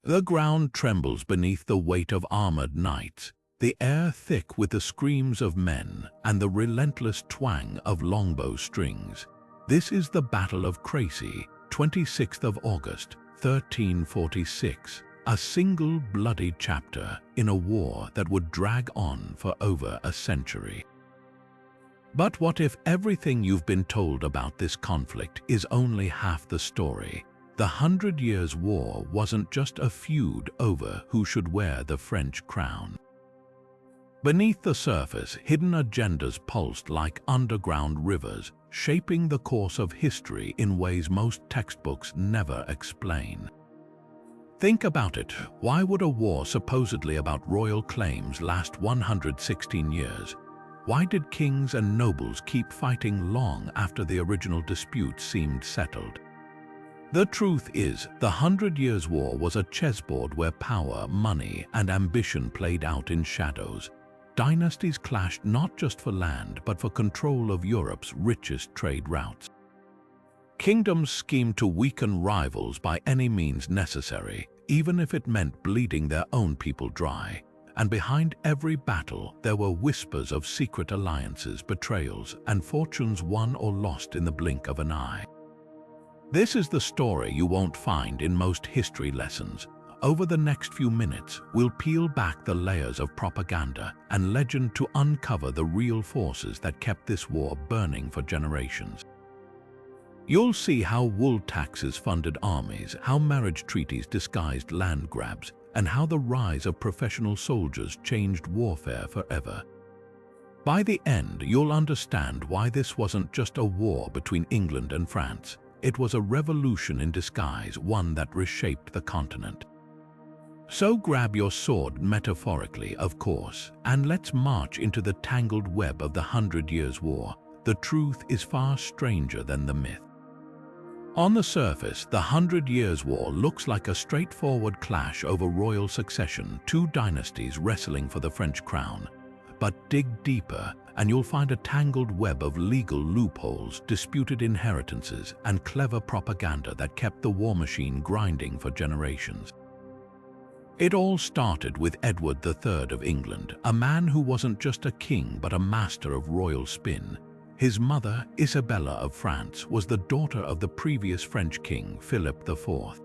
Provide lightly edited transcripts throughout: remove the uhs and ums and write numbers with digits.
The ground trembles beneath the weight of armored knights, the air thick with the screams of men and the relentless twang of longbow strings. This is the Battle of Crécy, 26th of August, 1346, a single bloody chapter in a war that would drag on for over a century. But what if everything you've been told about this conflict is only half the story? The 100 Years' War wasn't just a feud over who should wear the French crown. Beneath the surface, hidden agendas pulsed like underground rivers, shaping the course of history in ways most textbooks never explain. Think about it. Why would a war supposedly about royal claims last 116 years? Why did kings and nobles keep fighting long after the original dispute seemed settled? The truth is, the 100 Years' War was a chessboard where power, money, and ambition played out in shadows. Dynasties clashed not just for land, but for control of Europe's richest trade routes. Kingdoms schemed to weaken rivals by any means necessary, even if it meant bleeding their own people dry. And behind every battle, there were whispers of secret alliances, betrayals, and fortunes won or lost in the blink of an eye. This is the story you won't find in most history lessons. Over the next few minutes, we'll peel back the layers of propaganda and legend to uncover the real forces that kept this war burning for generations. You'll see how wool taxes funded armies, how marriage treaties disguised land grabs, and how the rise of professional soldiers changed warfare forever. By the end, you'll understand why this wasn't just a war between England and France. It was a revolution in disguise, one that reshaped the continent. So grab your sword, metaphorically, of course, and let's march into the tangled web of the 100 Years' War. The truth is far stranger than the myth. On the surface, the 100 Years' War looks like a straightforward clash over royal succession, two dynasties wrestling for the French crown. But dig deeper, and you'll find a tangled web of legal loopholes, disputed inheritances, and clever propaganda that kept the war machine grinding for generations. It all started with Edward III of England, a man who wasn't just a king but a master of royal spin. His mother, Isabella of France, was the daughter of the previous French king, Philip IV.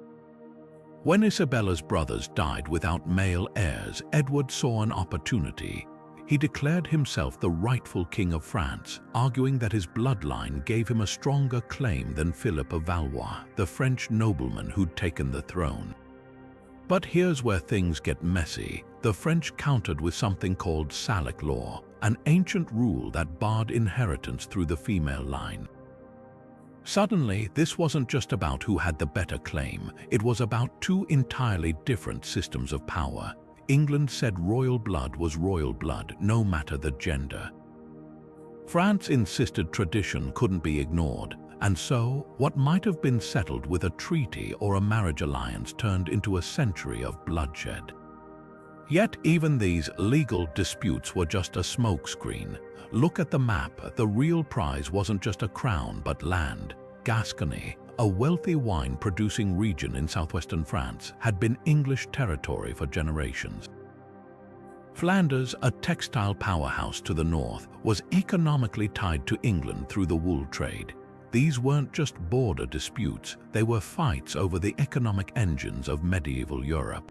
When Isabella's brothers died without male heirs, Edward saw an opportunity. He declared himself the rightful king of France, arguing that his bloodline gave him a stronger claim than Philip of Valois, the French nobleman who'd taken the throne. But here's where things get messy. The French countered with something called Salic law, an ancient rule that barred inheritance through the female line. Suddenly, this wasn't just about who had the better claim. It was about two entirely different systems of power. England said royal blood was royal blood, no matter the gender. France insisted tradition couldn't be ignored, and so what might have been settled with a treaty or a marriage alliance turned into a century of bloodshed. Yet even these legal disputes were just a smokescreen. Look at the map. The real prize wasn't just a crown but land. Gascony, a wealthy wine-producing region in southwestern France, had been English territory for generations. Flanders, a textile powerhouse to the north, was economically tied to England through the wool trade. These weren't just border disputes, they were fights over the economic engines of medieval Europe.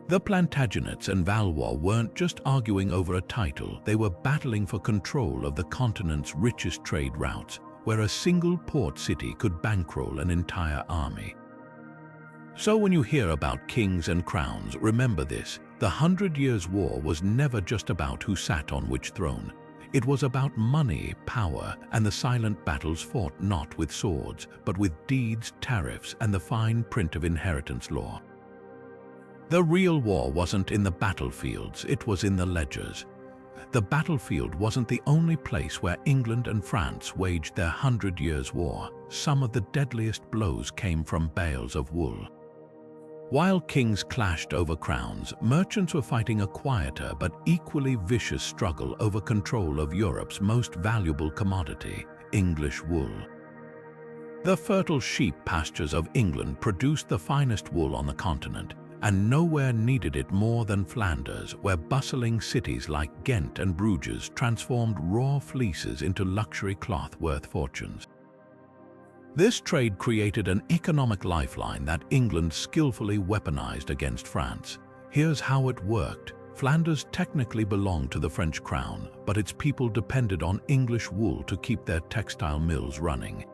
The Plantagenets and Valois weren't just arguing over a title, they were battling for control of the continent's richest trade routes, where a single port city could bankroll an entire army. So when you hear about kings and crowns, remember this: the 100 Years' War was never just about who sat on which throne. It was about money, power, and the silent battles fought not with swords, but with deeds, tariffs, and the fine print of inheritance law. The real war wasn't in the battlefields, it was in the ledgers. The battlefield wasn't the only place where England and France waged their 100 Years' War. Some of the deadliest blows came from bales of wool. While kings clashed over crowns, merchants were fighting a quieter but equally vicious struggle over control of Europe's most valuable commodity, English wool. The fertile sheep pastures of England produced the finest wool on the continent, and nowhere needed it more than Flanders, where bustling cities like Ghent and Bruges transformed raw fleeces into luxury cloth worth fortunes. This trade created an economic lifeline that England skillfully weaponized against France. Here's how it worked. Flanders technically belonged to the French crown, but its people depended on English wool to keep their textile mills running.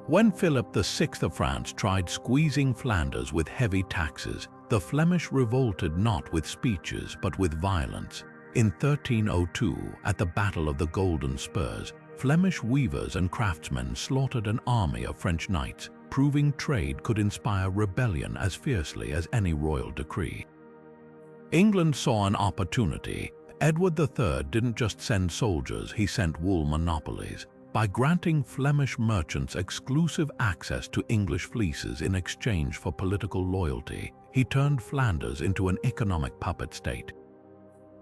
When Philip VI of France tried squeezing Flanders with heavy taxes, the Flemish revolted not with speeches but with violence. In 1302, at the Battle of the Golden Spurs, Flemish weavers and craftsmen slaughtered an army of French knights, proving trade could inspire rebellion as fiercely as any royal decree. England saw an opportunity. Edward III didn't just send soldiers, he sent wool monopolies. By granting Flemish merchants exclusive access to English fleeces in exchange for political loyalty, he turned Flanders into an economic puppet state.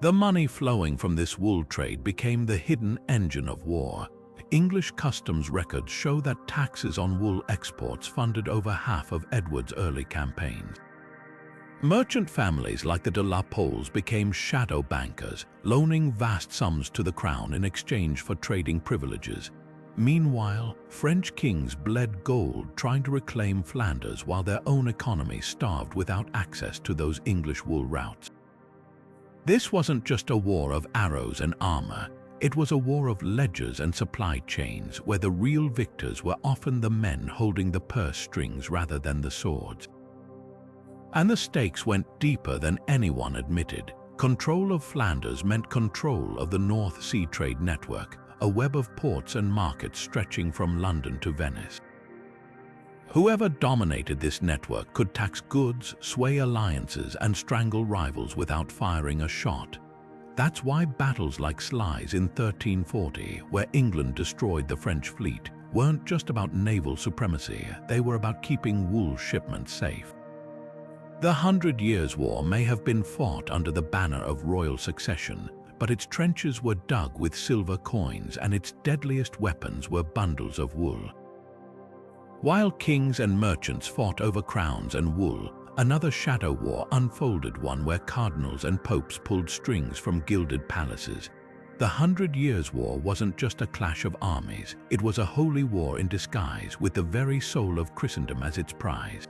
The money flowing from this wool trade became the hidden engine of war. English customs records show that taxes on wool exports funded over half of Edward's early campaigns. Merchant families like the de la Poles became shadow bankers, loaning vast sums to the crown in exchange for trading privileges. Meanwhile, French kings bled gold trying to reclaim Flanders while their own economy starved without access to those English wool routes. This wasn't just a war of arrows and armor. It was a war of ledgers and supply chains where the real victors were often the men holding the purse strings rather than the swords. And the stakes went deeper than anyone admitted. Control of Flanders meant control of the North Sea trade network, a web of ports and markets stretching from London to Venice. Whoever dominated this network could tax goods, sway alliances, and strangle rivals without firing a shot. That's why battles like Sluys in 1340, where England destroyed the French fleet, weren't just about naval supremacy, they were about keeping wool shipments safe. The 100 Years' War may have been fought under the banner of royal succession, but its trenches were dug with silver coins and its deadliest weapons were bundles of wool. While kings and merchants fought over crowns and wool, another shadow war unfolded, one where cardinals and popes pulled strings from gilded palaces. The 100 Years' War wasn't just a clash of armies, it was a holy war in disguise with the very soul of Christendom as its prize.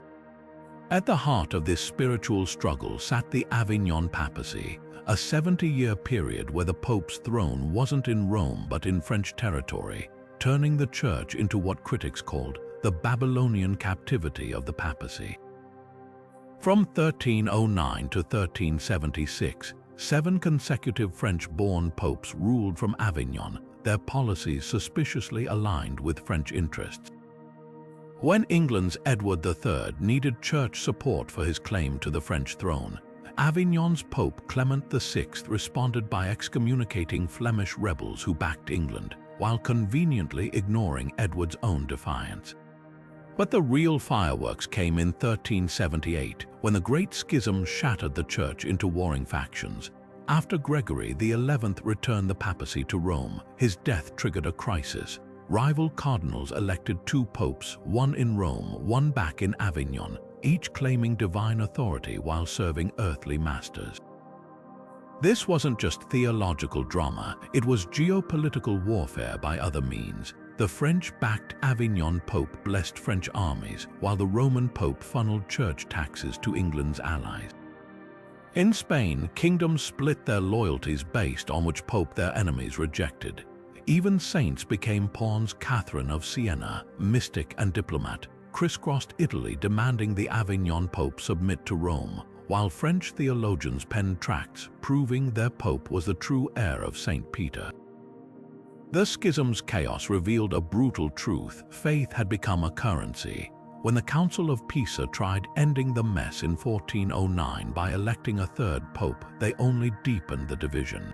At the heart of this spiritual struggle sat the Avignon papacy, a 70-year period where the Pope's throne wasn't in Rome but in French territory, turning the Church into what critics called the Babylonian captivity of the papacy. From 1309 to 1376, 7 consecutive French-born popes ruled from Avignon, their policies suspiciously aligned with French interests. When England's Edward III needed church support for his claim to the French throne, Avignon's Pope Clement VI responded by excommunicating Flemish rebels who backed England, while conveniently ignoring Edward's own defiance. But the real fireworks came in 1378, when the Great Schism shattered the church into warring factions. After Gregory XI returned the papacy to Rome, his death triggered a crisis. Rival cardinals elected 2 popes, one in Rome, one back in Avignon, each claiming divine authority while serving earthly masters. This wasn't just theological drama, it was geopolitical warfare by other means. The French-backed Avignon Pope blessed French armies, while the Roman Pope funneled church taxes to England's allies. In Spain, kingdoms split their loyalties based on which pope their enemies rejected. Even saints became pawns. Catherine of Siena, mystic and diplomat, crisscrossed Italy demanding the Avignon Pope submit to Rome, while French theologians penned tracts proving their pope was the true heir of St. Peter. The schism's chaos revealed a brutal truth: faith had become a currency. When the Council of Pisa tried ending the mess in 1409 by electing a 3rd pope, they only deepened the division.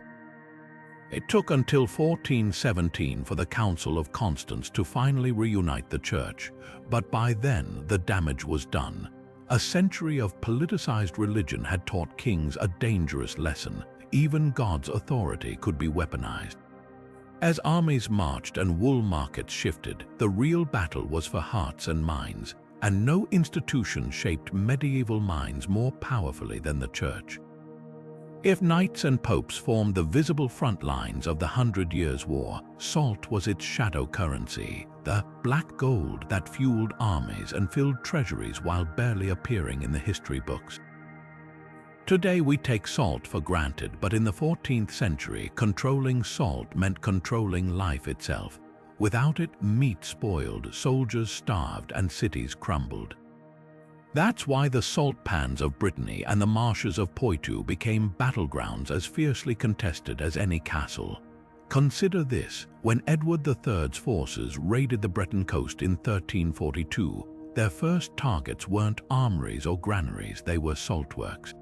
It took until 1417 for the Council of Constance to finally reunite the Church, but by then the damage was done. A century of politicized religion had taught kings a dangerous lesson: even God's authority could be weaponized. As armies marched and wool markets shifted, the real battle was for hearts and minds, and no institution shaped medieval minds more powerfully than the Church. If knights and popes formed the visible front lines of the 100 Years' War, salt was its shadow currency, the black gold that fueled armies and filled treasuries while barely appearing in the history books. Today we take salt for granted, but in the 14th century, controlling salt meant controlling life itself. Without it, meat spoiled, soldiers starved, and cities crumbled. That's why the salt pans of Brittany and the marshes of Poitou became battlegrounds as fiercely contested as any castle. Consider this: when Edward III's forces raided the Breton coast in 1342, their first targets weren't armories or granaries, they were saltworks.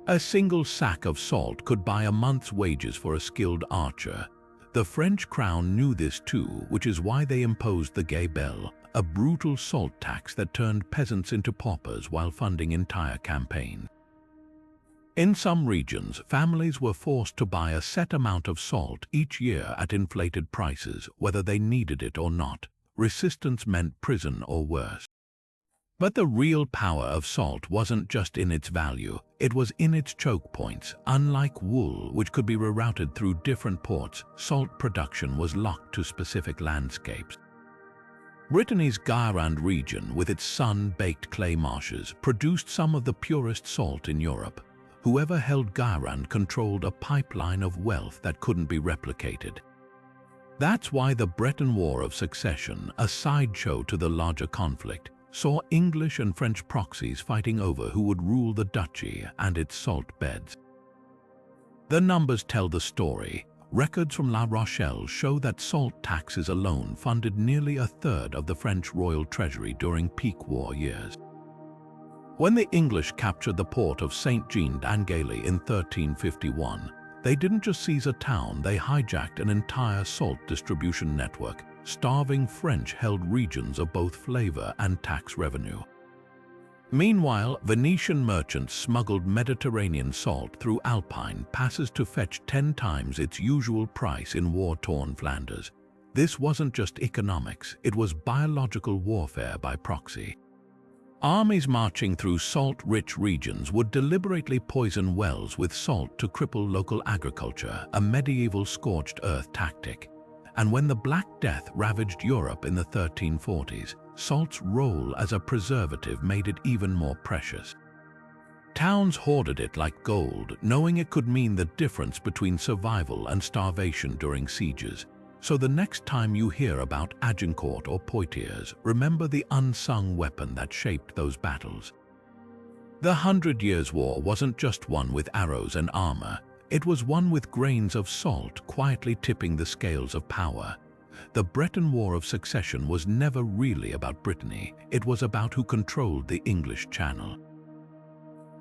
A single sack of salt could buy a month's wages for a skilled archer. The French crown knew this too, which is why they imposed the gabelle, a brutal salt tax that turned peasants into paupers while funding entire campaigns. In some regions, families were forced to buy a set amount of salt each year at inflated prices, whether they needed it or not. Resistance meant prison or worse. But the real power of salt wasn't just in its value, it was in its choke points. Unlike wool, which could be rerouted through different ports, salt production was locked to specific landscapes. Brittany's Gironde region, with its sun-baked clay marshes, produced some of the purest salt in Europe. Whoever held Gironde controlled a pipeline of wealth that couldn't be replicated. That's why the Breton War of Succession, a sideshow to the larger conflict, saw English and French proxies fighting over who would rule the duchy and its salt beds. The numbers tell the story. Records from La Rochelle show that salt taxes alone funded nearly a third of the French royal treasury during peak war years. When the English captured the port of Saint-Jean-d'Angely in 1351, they didn't just seize a town, they hijacked an entire salt distribution network. Starving French held regions of both flavor and tax revenue. Meanwhile, Venetian merchants smuggled Mediterranean salt through Alpine passes to fetch 10 times its usual price in war-torn Flanders. This wasn't just economics, it was biological warfare by proxy. Armies marching through salt-rich regions would deliberately poison wells with salt to cripple local agriculture, a medieval scorched earth tactic. And when the Black Death ravaged Europe in the 1340s, salt's role as a preservative made it even more precious. Towns hoarded it like gold, knowing it could mean the difference between survival and starvation during sieges. So the next time you hear about Agincourt or Poitiers, remember the unsung weapon that shaped those battles. The 100 Years' War wasn't just one with arrows and armor. It was one with grains of salt quietly tipping the scales of power. The Breton War of Succession was never really about Brittany, it was about who controlled the English Channel.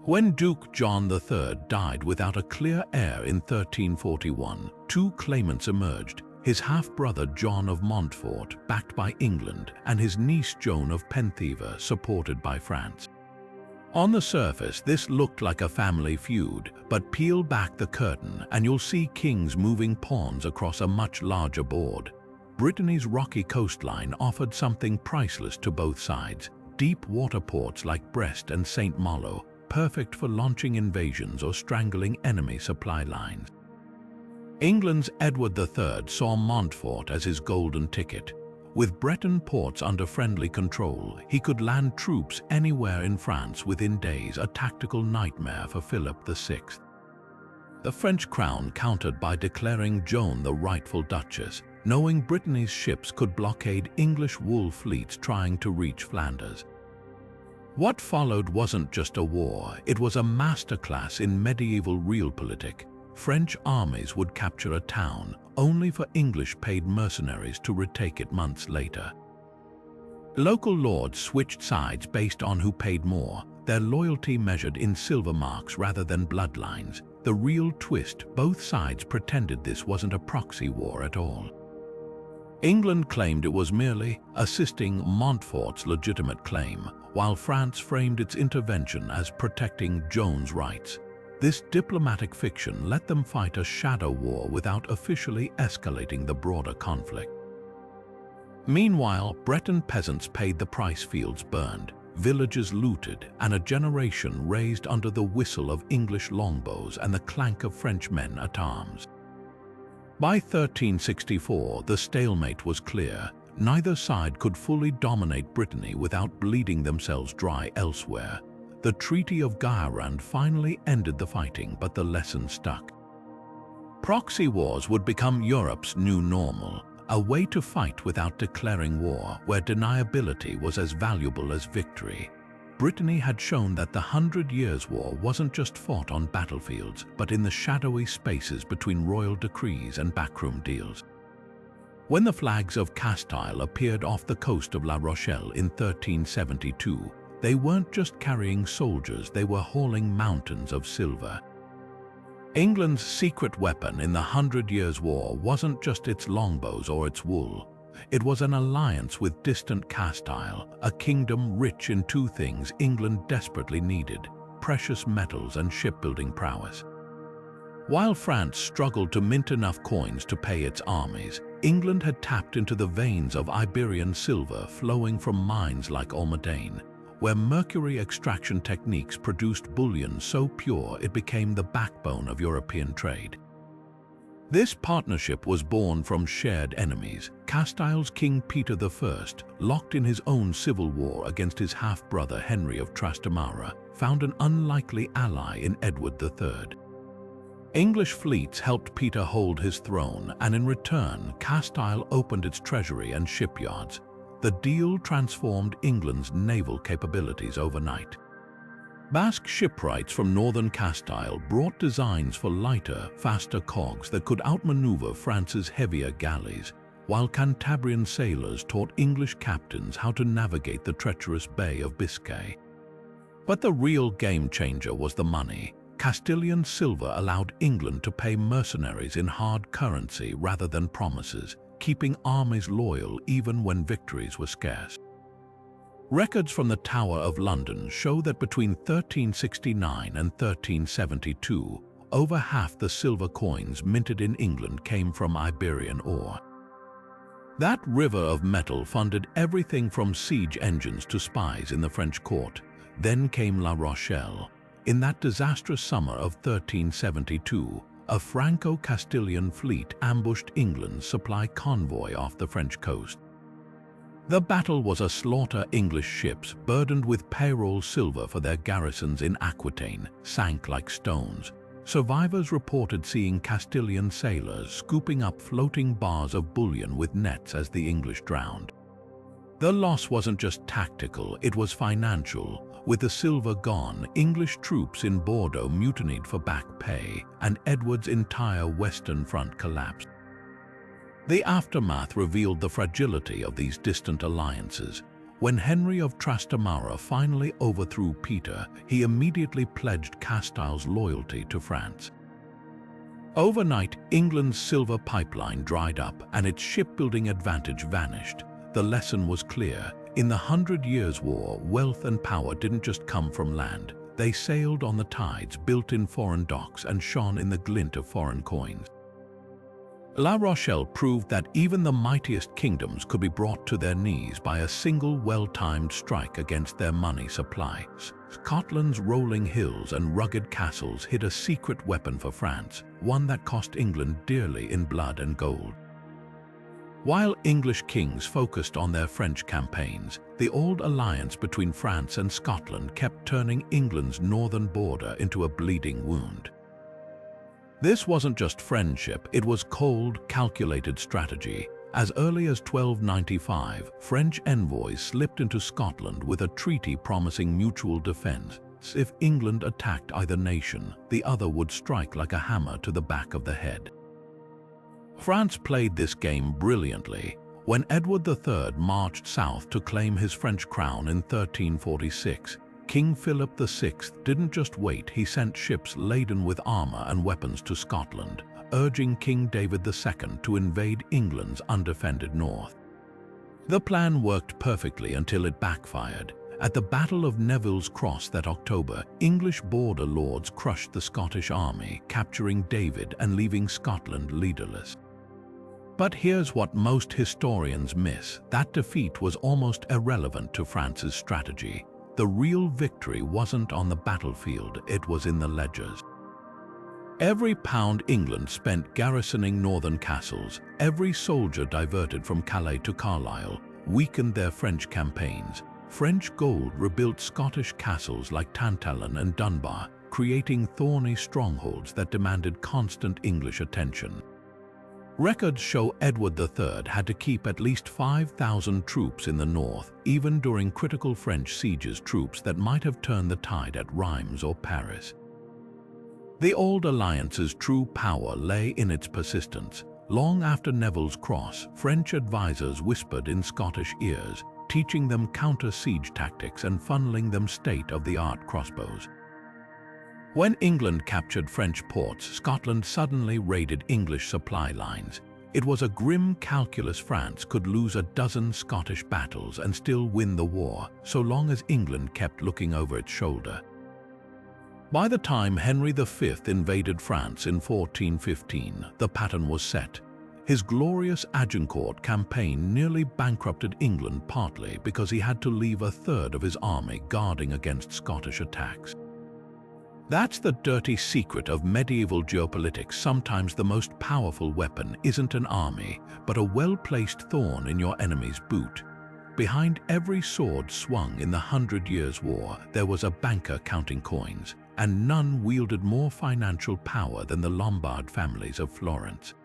When Duke John III died without a clear heir in 1341, two claimants emerged: his half-brother John of Montfort, backed by England, and his niece Joan of Penthièvre, supported by France. On the surface, this looked like a family feud, but peel back the curtain and you'll see kings moving pawns across a much larger board. Brittany's rocky coastline offered something priceless to both sides: deep water ports like Brest and St. Malo, perfect for launching invasions or strangling enemy supply lines. England's Edward III saw Montfort as his golden ticket. With Breton ports under friendly control, he could land troops anywhere in France within days, a tactical nightmare for Philip VI. The French crown countered by declaring Joan the rightful duchess, knowing Brittany's ships could blockade English wool fleets trying to reach Flanders. What followed wasn't just a war, it was a masterclass in medieval realpolitik. French armies would capture a town, only for English-paid mercenaries to retake it months later. Local lords switched sides based on who paid more, their loyalty measured in silver marks rather than bloodlines. The real twist: both sides pretended this wasn't a proxy war at all. England claimed it was merely assisting Montfort's legitimate claim, while France framed its intervention as protecting Joan's rights. This diplomatic fiction let them fight a shadow war without officially escalating the broader conflict. Meanwhile, Breton peasants paid the price, fields burned, villages looted, and a generation raised under the whistle of English longbows and the clank of French men at arms. By 1364, the stalemate was clear. Neither side could fully dominate Brittany without bleeding themselves dry elsewhere. The Treaty of Guérande finally ended the fighting, but the lesson stuck. Proxy wars would become Europe's new normal, a way to fight without declaring war, where deniability was as valuable as victory. Brittany had shown that the 100 Years' War wasn't just fought on battlefields, but in the shadowy spaces between royal decrees and backroom deals. When the flags of Castile appeared off the coast of La Rochelle in 1372, they weren't just carrying soldiers, they were hauling mountains of silver. England's secret weapon in the 100 Years' War wasn't just its longbows or its wool. It was an alliance with distant Castile, a kingdom rich in two things England desperately needed: precious metals and shipbuilding prowess. While France struggled to mint enough coins to pay its armies, England had tapped into the veins of Iberian silver flowing from mines like Almaden, where mercury extraction techniques produced bullion so pure it became the backbone of European trade. This partnership was born from shared enemies. Castile's King Peter I, locked in his own civil war against his half-brother Henry of Trastamara, found an unlikely ally in Edward III. English fleets helped Peter hold his throne, and in return, Castile opened its treasury and shipyards. The deal transformed England's naval capabilities overnight. Basque shipwrights from northern Castile brought designs for lighter, faster cogs that could outmaneuver France's heavier galleys, while Cantabrian sailors taught English captains how to navigate the treacherous Bay of Biscay. But the real game-changer was the money. Castilian silver allowed England to pay mercenaries in hard currency rather than promises, keeping armies loyal even when victories were scarce. Records from the Tower of London show that between 1369 and 1372, over half the silver coins minted in England came from Iberian ore. That river of metal funded everything from siege engines to spies in the French court. Then came La Rochelle. In that disastrous summer of 1372, a Franco-Castilian fleet ambushed England's supply convoy off the French coast. The battle was a slaughter. English ships, burdened with payroll silver for their garrisons in Aquitaine, sank like stones. Survivors reported seeing Castilian sailors scooping up floating bars of bullion with nets as the English drowned. The loss wasn't just tactical, it was financial. With the silver gone, English troops in Bordeaux mutinied for back pay, and Edward's entire western front collapsed. The aftermath revealed the fragility of these distant alliances. When Henry of Trastamara finally overthrew Peter, he immediately pledged Castile's loyalty to France. Overnight, England's silver pipeline dried up and its shipbuilding advantage vanished. The lesson was clear. In the 100 Years' War, wealth and power didn't just come from land. They sailed on the tides, built in foreign docks, and shone in the glint of foreign coins. La Rochelle proved that even the mightiest kingdoms could be brought to their knees by a single well-timed strike against their money supply. Scotland's rolling hills and rugged castles hid a secret weapon for France, one that cost England dearly in blood and gold. While English kings focused on their French campaigns, the Auld Alliance between France and Scotland kept turning England's northern border into a bleeding wound. This wasn't just friendship, it was cold, calculated strategy. As early as 1295, French envoys slipped into Scotland with a treaty promising mutual defense. If England attacked either nation, the other would strike like a hammer to the back of the head. France played this game brilliantly. When Edward III marched south to claim his French crown in 1346, King Philip VI didn't just wait, he sent ships laden with armor and weapons to Scotland, urging King David II to invade England's undefended north. The plan worked perfectly until it backfired. At the Battle of Neville's Cross that October, English border lords crushed the Scottish army, capturing David and leaving Scotland leaderless. But here's what most historians miss: that defeat was almost irrelevant to France's strategy. The real victory wasn't on the battlefield, it was in the ledgers. Every pound England spent garrisoning northern castles, every soldier diverted from Calais to Carlisle, weakened their French campaigns. French gold rebuilt Scottish castles like Tantallon and Dunbar, creating thorny strongholds that demanded constant English attention. Records show Edward III had to keep at least 5,000 troops in the north, even during critical French sieges, troops that might have turned the tide at Rheims or Paris. The Auld Alliance's true power lay in its persistence. Long after Neville's Cross, French advisors whispered in Scottish ears, teaching them counter-siege tactics and funneling them state-of-the-art crossbows. When England captured French ports, Scotland suddenly raided English supply lines. It was a grim calculus. France could lose a dozen Scottish battles and still win the war, so long as England kept looking over its shoulder. By the time Henry V invaded France in 1415, the pattern was set. His glorious Agincourt campaign nearly bankrupted England, partly because he had to leave a third of his army guarding against Scottish attacks. That's the dirty secret of medieval geopolitics. Sometimes the most powerful weapon isn't an army, but a well-placed thorn in your enemy's boot. Behind every sword swung in the 100 Years' War, there was a banker counting coins, and none wielded more financial power than the Lombard families of Florence.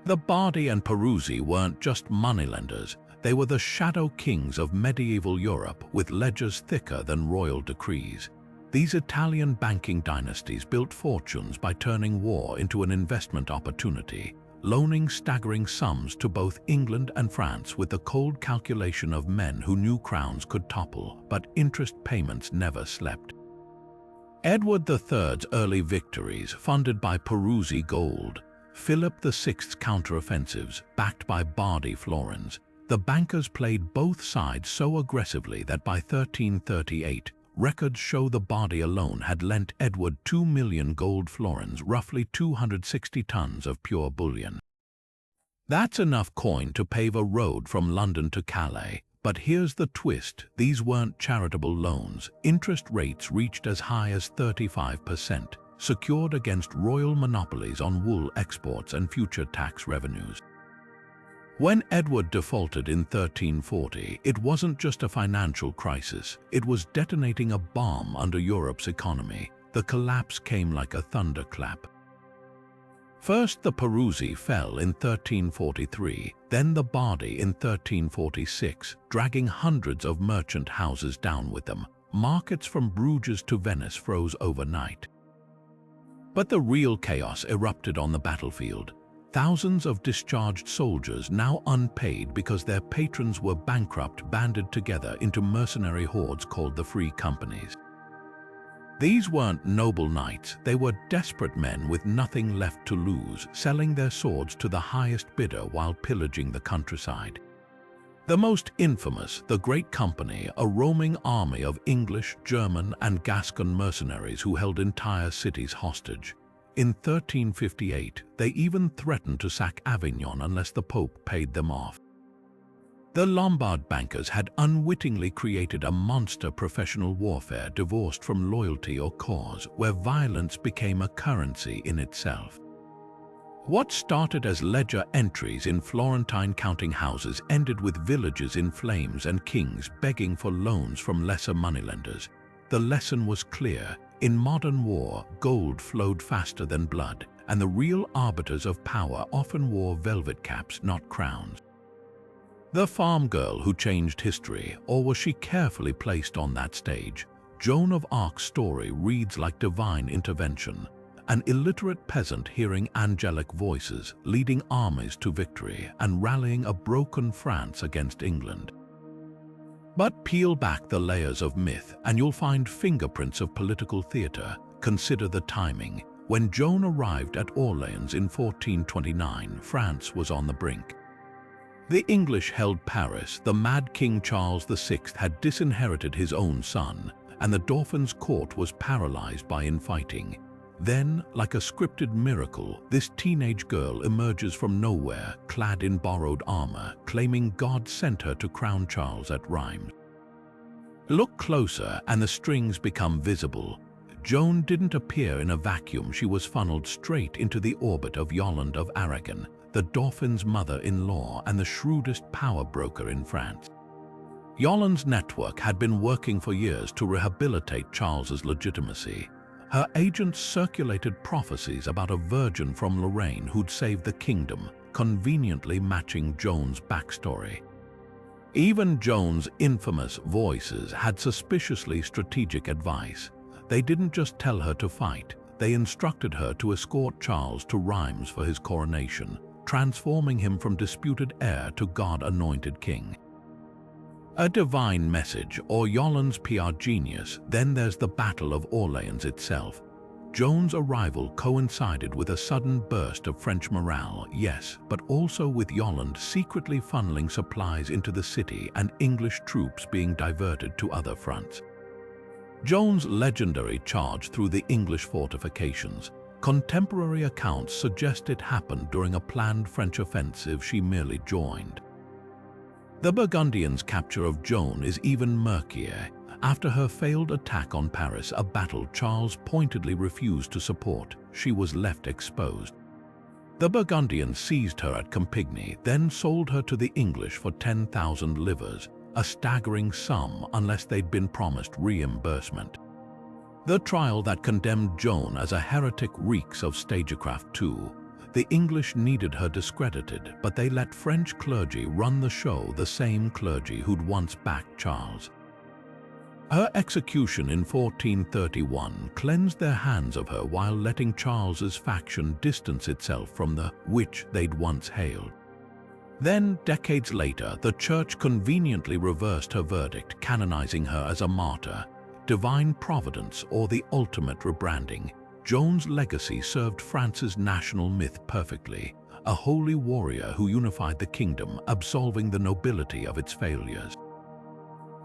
The Bardi and Peruzzi weren't just moneylenders, they were the shadow kings of medieval Europe, with ledgers thicker than royal decrees. These Italian banking dynasties built fortunes by turning war into an investment opportunity, loaning staggering sums to both England and France with the cold calculation of men who knew crowns could topple, but interest payments never slept. Edward III's early victories, funded by Peruzzi gold, Philip VI's counteroffensives, backed by Bardi florins. The bankers played both sides so aggressively that by 1338, records show the Bardi alone had lent Edward 2 million gold florins, roughly 260 tons of pure bullion. That's enough coin to pave a road from London to Calais. But here's the twist: these weren't charitable loans. Interest rates reached as high as 35%, secured against royal monopolies on wool exports and future tax revenues. When Edward defaulted in 1340, it wasn't just a financial crisis, it was detonating a bomb under Europe's economy. The collapse came like a thunderclap. First the Peruzzi fell in 1343, then the Bardi in 1346, dragging hundreds of merchant houses down with them. Markets from Bruges to Venice froze overnight. But the real chaos erupted on the battlefield. Thousands of discharged soldiers, now unpaid because their patrons were bankrupt, banded together into mercenary hordes called the Free Companies. These weren't noble knights, they were desperate men with nothing left to lose, selling their swords to the highest bidder while pillaging the countryside. The most infamous, the Great Company, a roaming army of English, German, and Gascon mercenaries who held entire cities hostage. In 1358, they even threatened to sack Avignon unless the Pope paid them off. The Lombard bankers had unwittingly created a monster professional warfare divorced from loyalty or cause, where violence became a currency in itself. What started as ledger entries in Florentine counting houses ended with villages in flames and kings begging for loans from lesser moneylenders. The lesson was clear: in modern war, gold flowed faster than blood, and the real arbiters of power often wore velvet caps, not crowns. The farm girl who changed history, or was she carefully placed on that stage? Joan of Arc's story reads like divine intervention. An illiterate peasant hearing angelic voices, leading armies to victory, and rallying a broken France against England. But peel back the layers of myth, and you'll find fingerprints of political theatre. Consider the timing. When Joan arrived at Orleans in 1429, France was on the brink. The English held Paris. The mad King Charles VI had disinherited his own son, and the Dauphin's court was paralyzed by infighting. Then, like a scripted miracle, this teenage girl emerges from nowhere, clad in borrowed armor, claiming God sent her to crown Charles at Rheims. Look closer and the strings become visible. Joan didn't appear in a vacuum. She was funneled straight into the orbit of Yolande of Aragon, the Dauphin's mother-in-law and the shrewdest power broker in France. Yolande's network had been working for years to rehabilitate Charles's legitimacy. Her agents circulated prophecies about a virgin from Lorraine who'd save the kingdom, conveniently matching Joan's backstory. Even Joan's infamous voices had suspiciously strategic advice. They didn't just tell her to fight, they instructed her to escort Charles to Rheims for his coronation, transforming him from disputed heir to God-anointed king. A divine message, or Yolande's PR genius. Then there's the Battle of Orleans itself. Joan's arrival coincided with a sudden burst of French morale, yes, but also with Yolande secretly funneling supplies into the city and English troops being diverted to other fronts. Joan's legendary charge through the English fortifications. Contemporary accounts suggest it happened during a planned French offensive she merely joined. The Burgundians' capture of Joan is even murkier. After her failed attack on Paris, a battle Charles pointedly refused to support, she was left exposed. The Burgundians seized her at Compiègne, then sold her to the English for 10,000 livres, a staggering sum unless they'd been promised reimbursement. The trial that condemned Joan as a heretic reeks of stagecraft too. The English needed her discredited, but they let French clergy run the show, the same clergy who'd once backed Charles. Her execution in 1431 cleansed their hands of her while letting Charles's faction distance itself from the witch they'd once hailed. Then, decades later, the Church conveniently reversed her verdict, canonizing her as a martyr. Divine providence, or the ultimate rebranding. Joan's legacy served France's national myth perfectly, a holy warrior who unified the kingdom, absolving the nobility of its failures.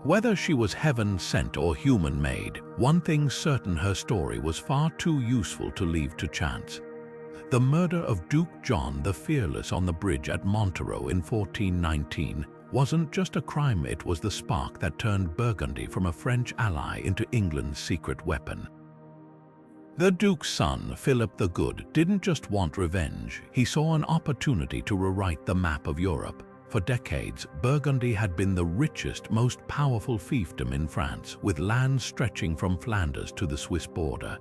Whether she was heaven-sent or human-made, one thing's certain: her story was far too useful to leave to chance. The murder of Duke John the Fearless on the bridge at Montereau in 1419 wasn't just a crime, it was the spark that turned Burgundy from a French ally into England's secret weapon. The Duke's son, Philip the Good, didn't just want revenge, he saw an opportunity to rewrite the map of Europe. For decades, Burgundy had been the richest, most powerful fiefdom in France, with lands stretching from Flanders to the Swiss border.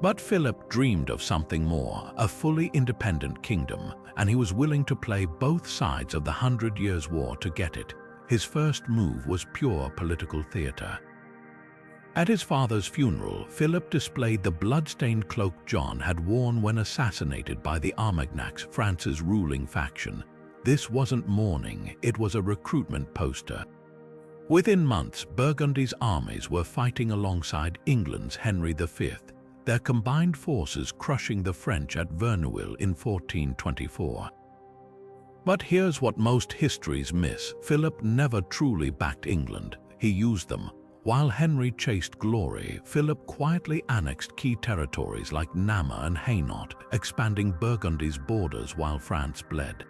But Philip dreamed of something more, a fully independent kingdom, and he was willing to play both sides of the 100 Years' War to get it. His first move was pure political theater. At his father's funeral, Philip displayed the blood-stained cloak John had worn when assassinated by the Armagnacs, France's ruling faction. This wasn't mourning, it was a recruitment poster. Within months, Burgundy's armies were fighting alongside England's Henry V, their combined forces crushing the French at Verneuil in 1424. But here's what most histories miss: Philip never truly backed England, he used them. While Henry chased glory, Philip quietly annexed key territories like Namur and Hainaut, expanding Burgundy's borders while France bled.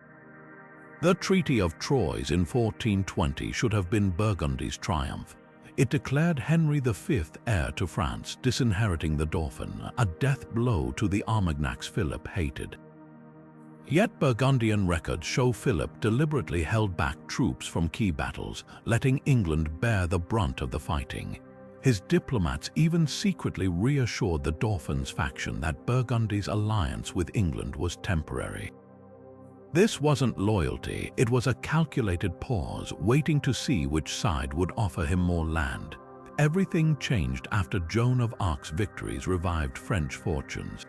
The Treaty of Troyes in 1420 should have been Burgundy's triumph. It declared Henry V heir to France, disinheriting the Dauphin, a death blow to the Armagnacs Philip hated. Yet Burgundian records show Philip deliberately held back troops from key battles, letting England bear the brunt of the fighting. His diplomats even secretly reassured the Dauphin's faction that Burgundy's alliance with England was temporary. This wasn't loyalty, it was a calculated pause, waiting to see which side would offer him more land. Everything changed after Joan of Arc's victories revived French fortunes.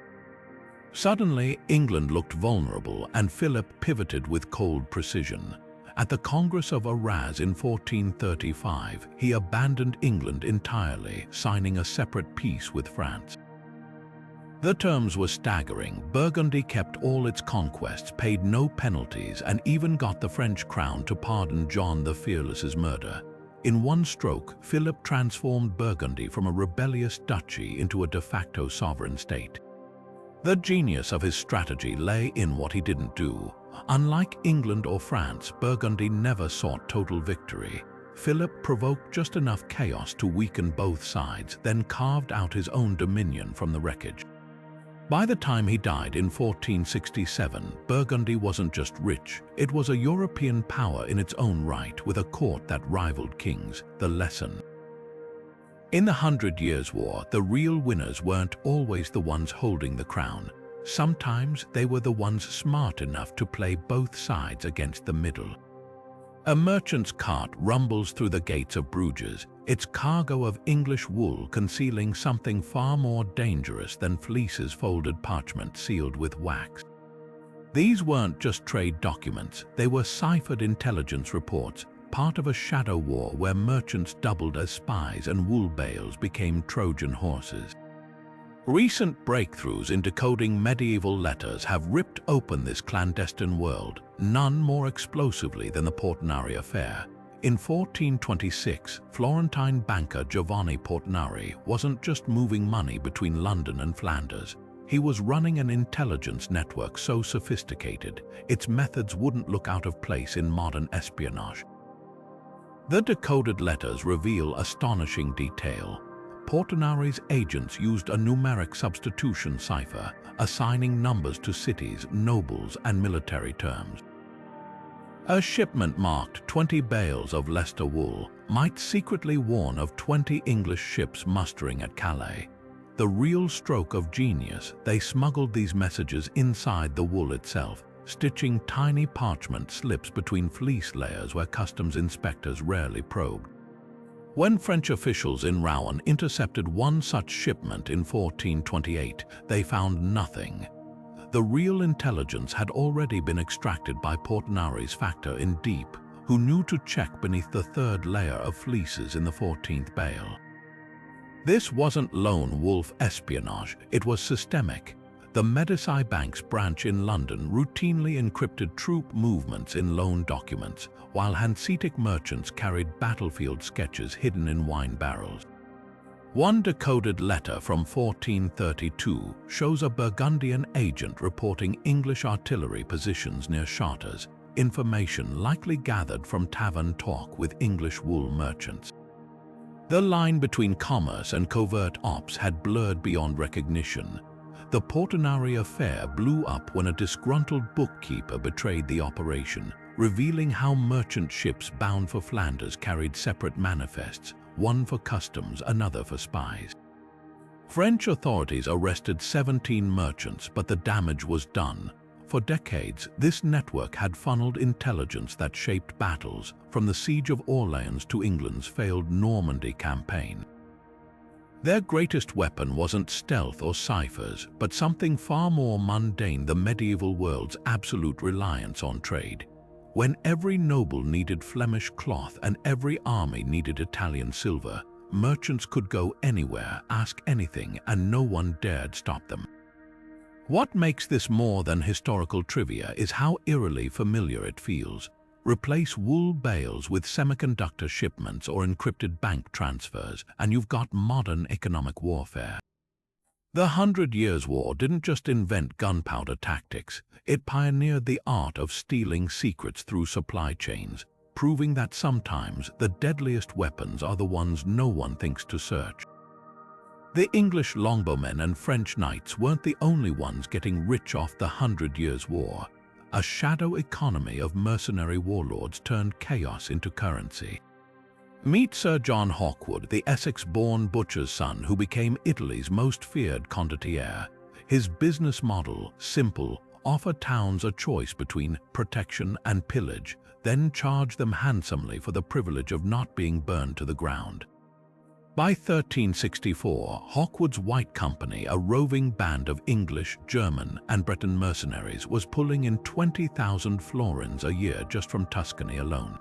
Suddenly, England looked vulnerable, and Philip pivoted with cold precision. At the Congress of Arras in 1435, he abandoned England entirely, signing a separate peace with France. The terms were staggering. Burgundy kept all its conquests, paid no penalties, and even got the French crown to pardon John the Fearless's murder. In one stroke, Philip transformed Burgundy from a rebellious duchy into a de facto sovereign state. The genius of his strategy lay in what he didn't do. Unlike England or France, Burgundy never sought total victory. Philip provoked just enough chaos to weaken both sides, then carved out his own dominion from the wreckage. By the time he died in 1467, Burgundy wasn't just rich, it was a European power in its own right, with a court that rivaled kings. The lesson. In the 100 Years' War, the real winners weren't always the ones holding the crown. Sometimes they were the ones smart enough to play both sides against the middle. A merchant's cart rumbles through the gates of Bruges, its cargo of English wool concealing something far more dangerous than fleeces folded parchment sealed with wax. These weren't just trade documents, they were ciphered intelligence reports, part of a shadow war where merchants doubled as spies and wool bales became Trojan horses. Recent breakthroughs in decoding medieval letters have ripped open this clandestine world, none more explosively than the Portinari affair. In 1426, Florentine banker Giovanni Portinari wasn't just moving money between London and Flanders. He was running an intelligence network so sophisticated, its methods wouldn't look out of place in modern espionage. The decoded letters reveal astonishing detail. Portinari's agents used a numeric substitution cipher, assigning numbers to cities, nobles, and military terms. A shipment marked 20 bales of Leicester wool might secretly warn of 20 English ships mustering at Calais. The real stroke of genius, they smuggled these messages inside the wool itself, stitching tiny parchment slips between fleece layers where customs inspectors rarely probed. When French officials in Rouen intercepted one such shipment in 1428, they found nothing. The real intelligence had already been extracted by Portinari's factor in Deep, who knew to check beneath the third layer of fleeces in the 14th bale. This wasn't lone wolf espionage, it was systemic. The Medici Bank's branch in London routinely encrypted troop movements in loan documents, while Hanseatic merchants carried battlefield sketches hidden in wine barrels. One decoded letter from 1432 shows a Burgundian agent reporting English artillery positions near Chartres, information likely gathered from tavern talk with English wool merchants. The line between commerce and covert ops had blurred beyond recognition. The Portinari affair blew up when a disgruntled bookkeeper betrayed the operation, revealing how merchant ships bound for Flanders carried separate manifests, one for customs, another for spies. French authorities arrested 17 merchants, but the damage was done. For decades, this network had funneled intelligence that shaped battles, from the Siege of Orleans to England's failed Normandy campaign. Their greatest weapon wasn't stealth or ciphers, but something far more mundane: the medieval world's absolute reliance on trade. When every noble needed Flemish cloth and every army needed Italian silver, merchants could go anywhere, ask anything, and no one dared stop them. What makes this more than historical trivia is how eerily familiar it feels. Replace wool bales with semiconductor shipments or encrypted bank transfers, and you've got modern economic warfare. The 100 Years' War didn't just invent gunpowder tactics, it pioneered the art of stealing secrets through supply chains, proving that sometimes the deadliest weapons are the ones no one thinks to search. The English longbowmen and French knights weren't the only ones getting rich off the 100 Years' War. A shadow economy of mercenary warlords turned chaos into currency. Meet Sir John Hawkwood, the Essex-born butcher's son who became Italy's most feared condottiere. His business model, simple: offer towns a choice between protection and pillage, then charge them handsomely for the privilege of not being burned to the ground. By 1364, Hawkwood's White Company, a roving band of English, German, and Breton mercenaries, was pulling in 20,000 florins a year just from Tuscany alone.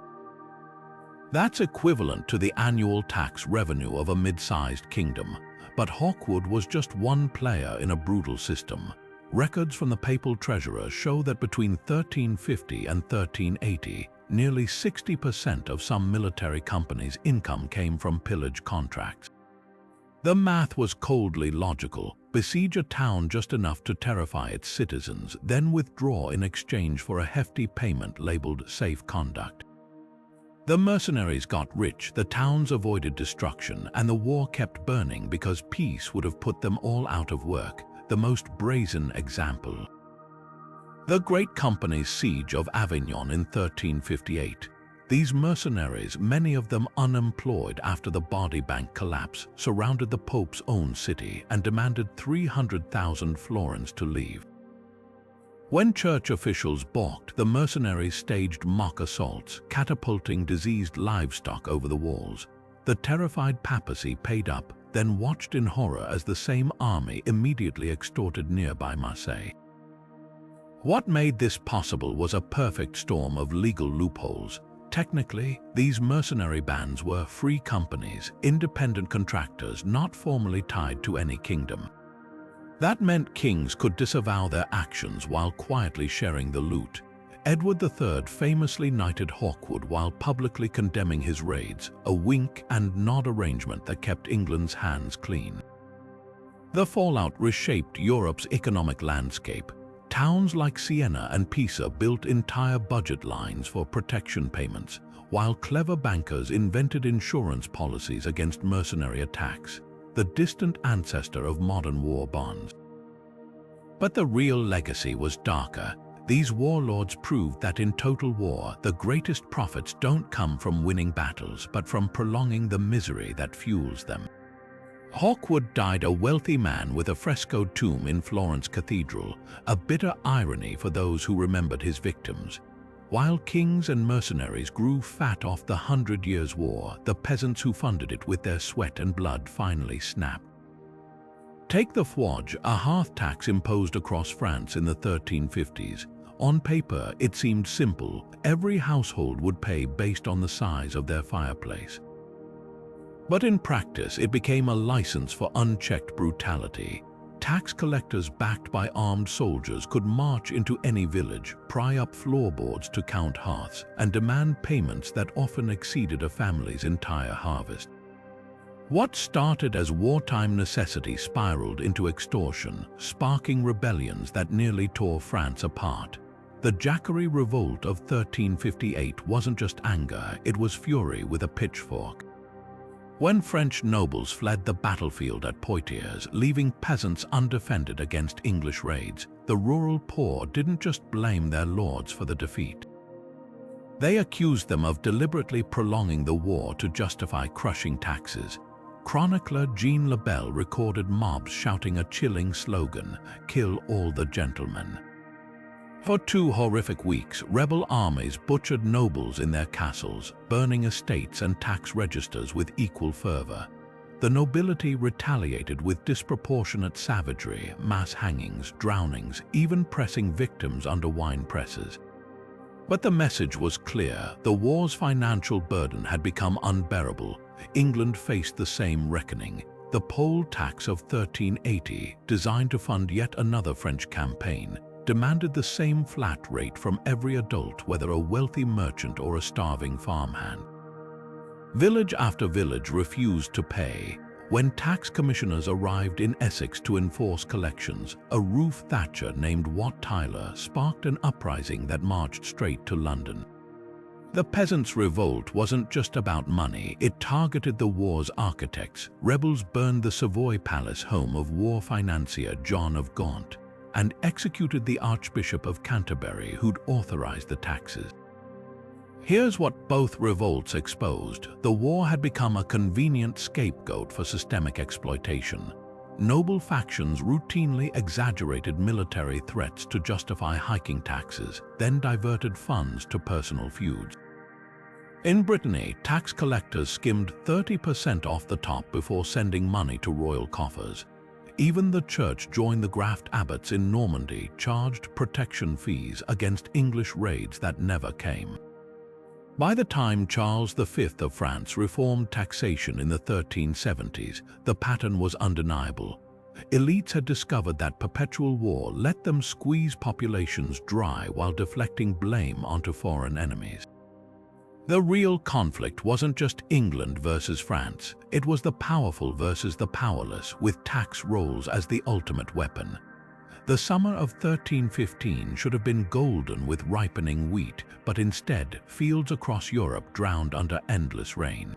That's equivalent to the annual tax revenue of a mid-sized kingdom. But Hawkwood was just one player in a brutal system. Records from the papal treasurer show that between 1350 and 1380, nearly 60% of some military companies' income came from pillage contracts. The math was coldly logical. Besiege a town just enough to terrify its citizens, then withdraw in exchange for a hefty payment labeled safe conduct. The mercenaries got rich, the towns avoided destruction, and the war kept burning because peace would have put them all out of work. The most brazen example: the Great Company's siege of Avignon in 1358. These mercenaries, many of them unemployed after the Body Bank collapse, surrounded the Pope's own city and demanded 300,000 florins to leave. When church officials balked, the mercenaries staged mock assaults, catapulting diseased livestock over the walls. The terrified papacy paid up, then watched in horror as the same army immediately extorted nearby Marseille. What made this possible was a perfect storm of legal loopholes. Technically, these mercenary bands were free companies, independent contractors not formally tied to any kingdom. That meant kings could disavow their actions while quietly sharing the loot. Edward III famously knighted Hawkwood while publicly condemning his raids, a wink and nod arrangement that kept England's hands clean. The fallout reshaped Europe's economic landscape. Towns like Siena and Pisa built entire budget lines for protection payments, while clever bankers invented insurance policies against mercenary attacks, the distant ancestor of modern war bonds. But the real legacy was darker. These warlords proved that in total war, the greatest profits don't come from winning battles, but from prolonging the misery that fuels them. Hawkwood died a wealthy man with a frescoed tomb in Florence Cathedral, a bitter irony for those who remembered his victims. While kings and mercenaries grew fat off the 100 Years' War, the peasants who funded it with their sweat and blood finally snapped. Take the fouage, a hearth tax imposed across France in the 1350s. On paper, it seemed simple. Every household would pay based on the size of their fireplace. But in practice, it became a license for unchecked brutality. Tax collectors backed by armed soldiers could march into any village, pry up floorboards to count hearths, and demand payments that often exceeded a family's entire harvest. What started as wartime necessity spiraled into extortion, sparking rebellions that nearly tore France apart. The Jacquerie Revolt of 1358 wasn't just anger, it was fury with a pitchfork. When French nobles fled the battlefield at Poitiers, leaving peasants undefended against English raids, the rural poor didn't just blame their lords for the defeat. They accused them of deliberately prolonging the war to justify crushing taxes. Chronicler Jean Lebel recorded mobs shouting a chilling slogan, "Kill all the gentlemen." For 2 horrific weeks, rebel armies butchered nobles in their castles, burning estates and tax registers with equal fervor. The nobility retaliated with disproportionate savagery, mass hangings, drownings, even pressing victims under wine presses. But the message was clear: the war's financial burden had become unbearable. England faced the same reckoning. The poll tax of 1380, designed to fund yet another French campaign, demanded the same flat rate from every adult, whether a wealthy merchant or a starving farmhand. Village after village refused to pay. When tax commissioners arrived in Essex to enforce collections, a roof thatcher named Wat Tyler sparked an uprising that marched straight to London. The peasants' revolt wasn't just about money, it targeted the war's architects. Rebels burned the Savoy Palace, home of war financier John of Gaunt, and executed the Archbishop of Canterbury, who'd authorized the taxes. Here's what both revolts exposed: the war had become a convenient scapegoat for systemic exploitation. Noble factions routinely exaggerated military threats to justify hiking taxes, then diverted funds to personal feuds. In Brittany, tax collectors skimmed 30% off the top before sending money to royal coffers. Even the church joined the graft abbots in Normandy, charged protection fees against English raids that never came. By the time Charles V of France reformed taxation in the 1370s, the pattern was undeniable. Elites had discovered that perpetual war let them squeeze populations dry while deflecting blame onto foreign enemies. The real conflict wasn't just England versus France, it was the powerful versus the powerless, with tax rolls as the ultimate weapon. The summer of 1315 should have been golden with ripening wheat, but instead, fields across Europe drowned under endless rain.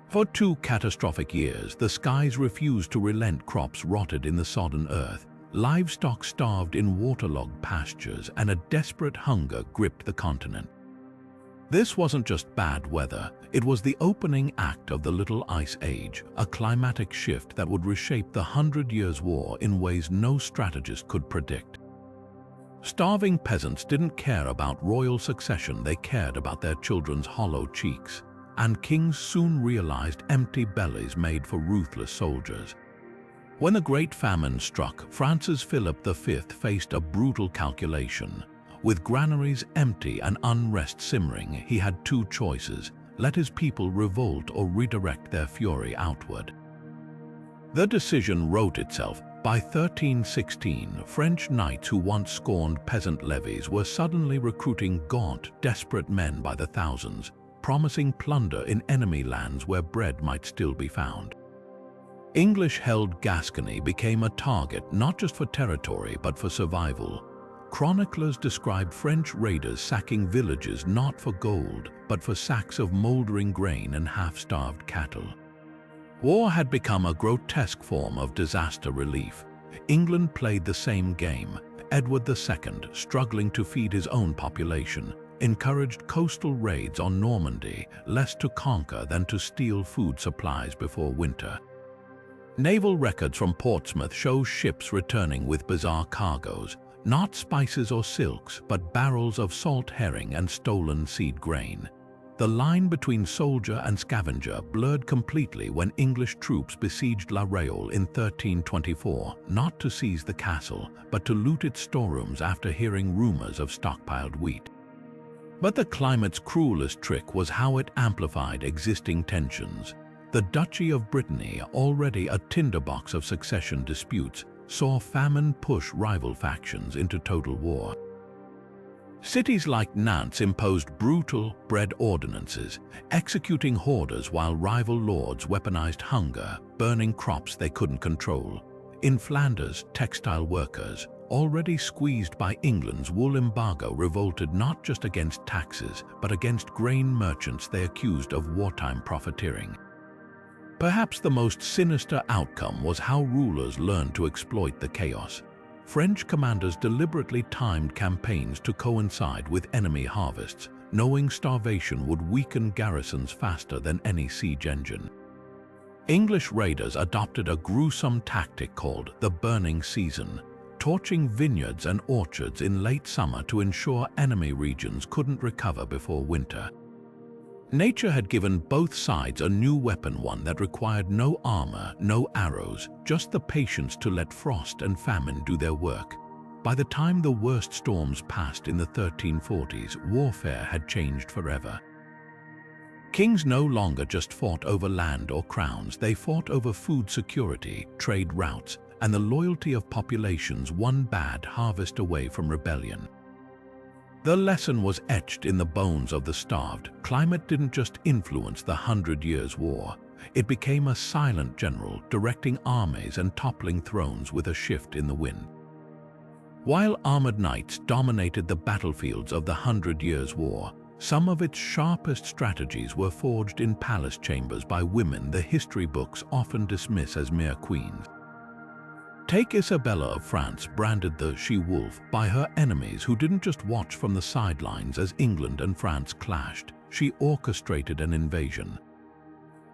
For 2 catastrophic years, the skies refused to relent. Crops rotted in the sodden earth, livestock starved in waterlogged pastures, and a desperate hunger gripped the continent. This wasn't just bad weather, it was the opening act of the Little Ice Age, a climatic shift that would reshape the 100 Years' War in ways no strategist could predict. Starving peasants didn't care about royal succession, they cared about their children's hollow cheeks. And kings soon realized empty bellies made for ruthless soldiers. When the Great Famine struck, France's Philip V faced a brutal calculation. With granaries empty and unrest simmering, he had 2 choices: let his people revolt or redirect their fury outward. The decision wrote itself. By 1316, French knights who once scorned peasant levies were suddenly recruiting gaunt, desperate men by the thousands, promising plunder in enemy lands where bread might still be found. English-held Gascony became a target not just for territory but for survival. Chroniclers described French raiders sacking villages not for gold, but for sacks of moldering grain and half-starved cattle. War had become a grotesque form of disaster relief. England played the same game. Edward II, struggling to feed his own population, encouraged coastal raids on Normandy, less to conquer than to steal food supplies before winter. Naval records from Portsmouth show ships returning with bizarre cargoes, not spices or silks, but barrels of salt herring and stolen seed grain. The line between soldier and scavenger blurred completely when English troops besieged La Réole in 1324, not to seize the castle, but to loot its storerooms after hearing rumors of stockpiled wheat. But the climate's cruelest trick was how it amplified existing tensions. The Duchy of Brittany, already a tinderbox of succession disputes, saw famine push rival factions into total war. Cities like Nantes imposed brutal bread ordinances, executing hoarders while rival lords weaponized hunger, burning crops they couldn't control. In Flanders, textile workers, already squeezed by England's wool embargo, revolted not just against taxes, but against grain merchants they accused of wartime profiteering. Perhaps the most sinister outcome was how rulers learned to exploit the chaos. French commanders deliberately timed campaigns to coincide with enemy harvests, knowing starvation would weaken garrisons faster than any siege engine. English raiders adopted a gruesome tactic called the burning season, torching vineyards and orchards in late summer to ensure enemy regions couldn't recover before winter. Nature had given both sides a new weapon, one that required no armor, no arrows, just the patience to let frost and famine do their work. By the time the worst storms passed in the 1340s, warfare had changed forever. Kings no longer just fought over land or crowns, they fought over food security, trade routes, and the loyalty of populations one bad harvest away from rebellion. The lesson was etched in the bones of the starved. Climate didn't just influence the 100 Years' War. It became a silent general, directing armies and toppling thrones with a shift in the wind. While armored knights dominated the battlefields of the 100 Years' War, some of its sharpest strategies were forged in palace chambers by women the history books often dismiss as mere queens. Take Isabella of France, branded the she-wolf by her enemies who didn't just watch from the sidelines as England and France clashed. She orchestrated an invasion.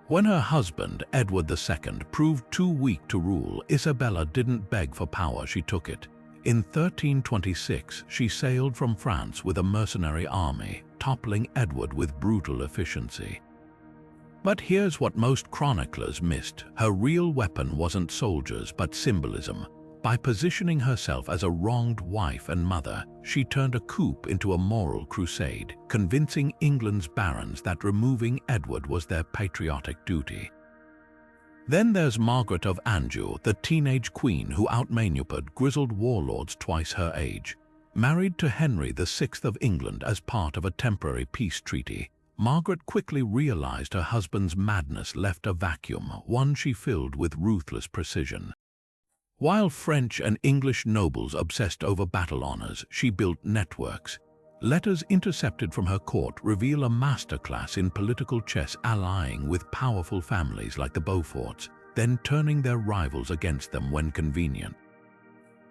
When her husband, Edward II, proved too weak to rule, Isabella didn't beg for power, she took it. In 1326, she sailed from France with a mercenary army, toppling Edward with brutal efficiency. But here's what most chroniclers missed. Her real weapon wasn't soldiers, but symbolism. By positioning herself as a wronged wife and mother, she turned a coup into a moral crusade, convincing England's barons that removing Edward was their patriotic duty. Then there's Margaret of Anjou, the teenage queen who outmaneuvered grizzled warlords twice her age. Married to Henry VI of England as part of a temporary peace treaty, Margaret quickly realized her husband's madness left a vacuum, one she filled with ruthless precision. While French and English nobles obsessed over battle honors, she built networks. Letters intercepted from her court reveal a masterclass in political chess, allying with powerful families like the Beauforts, then turning their rivals against them when convenient.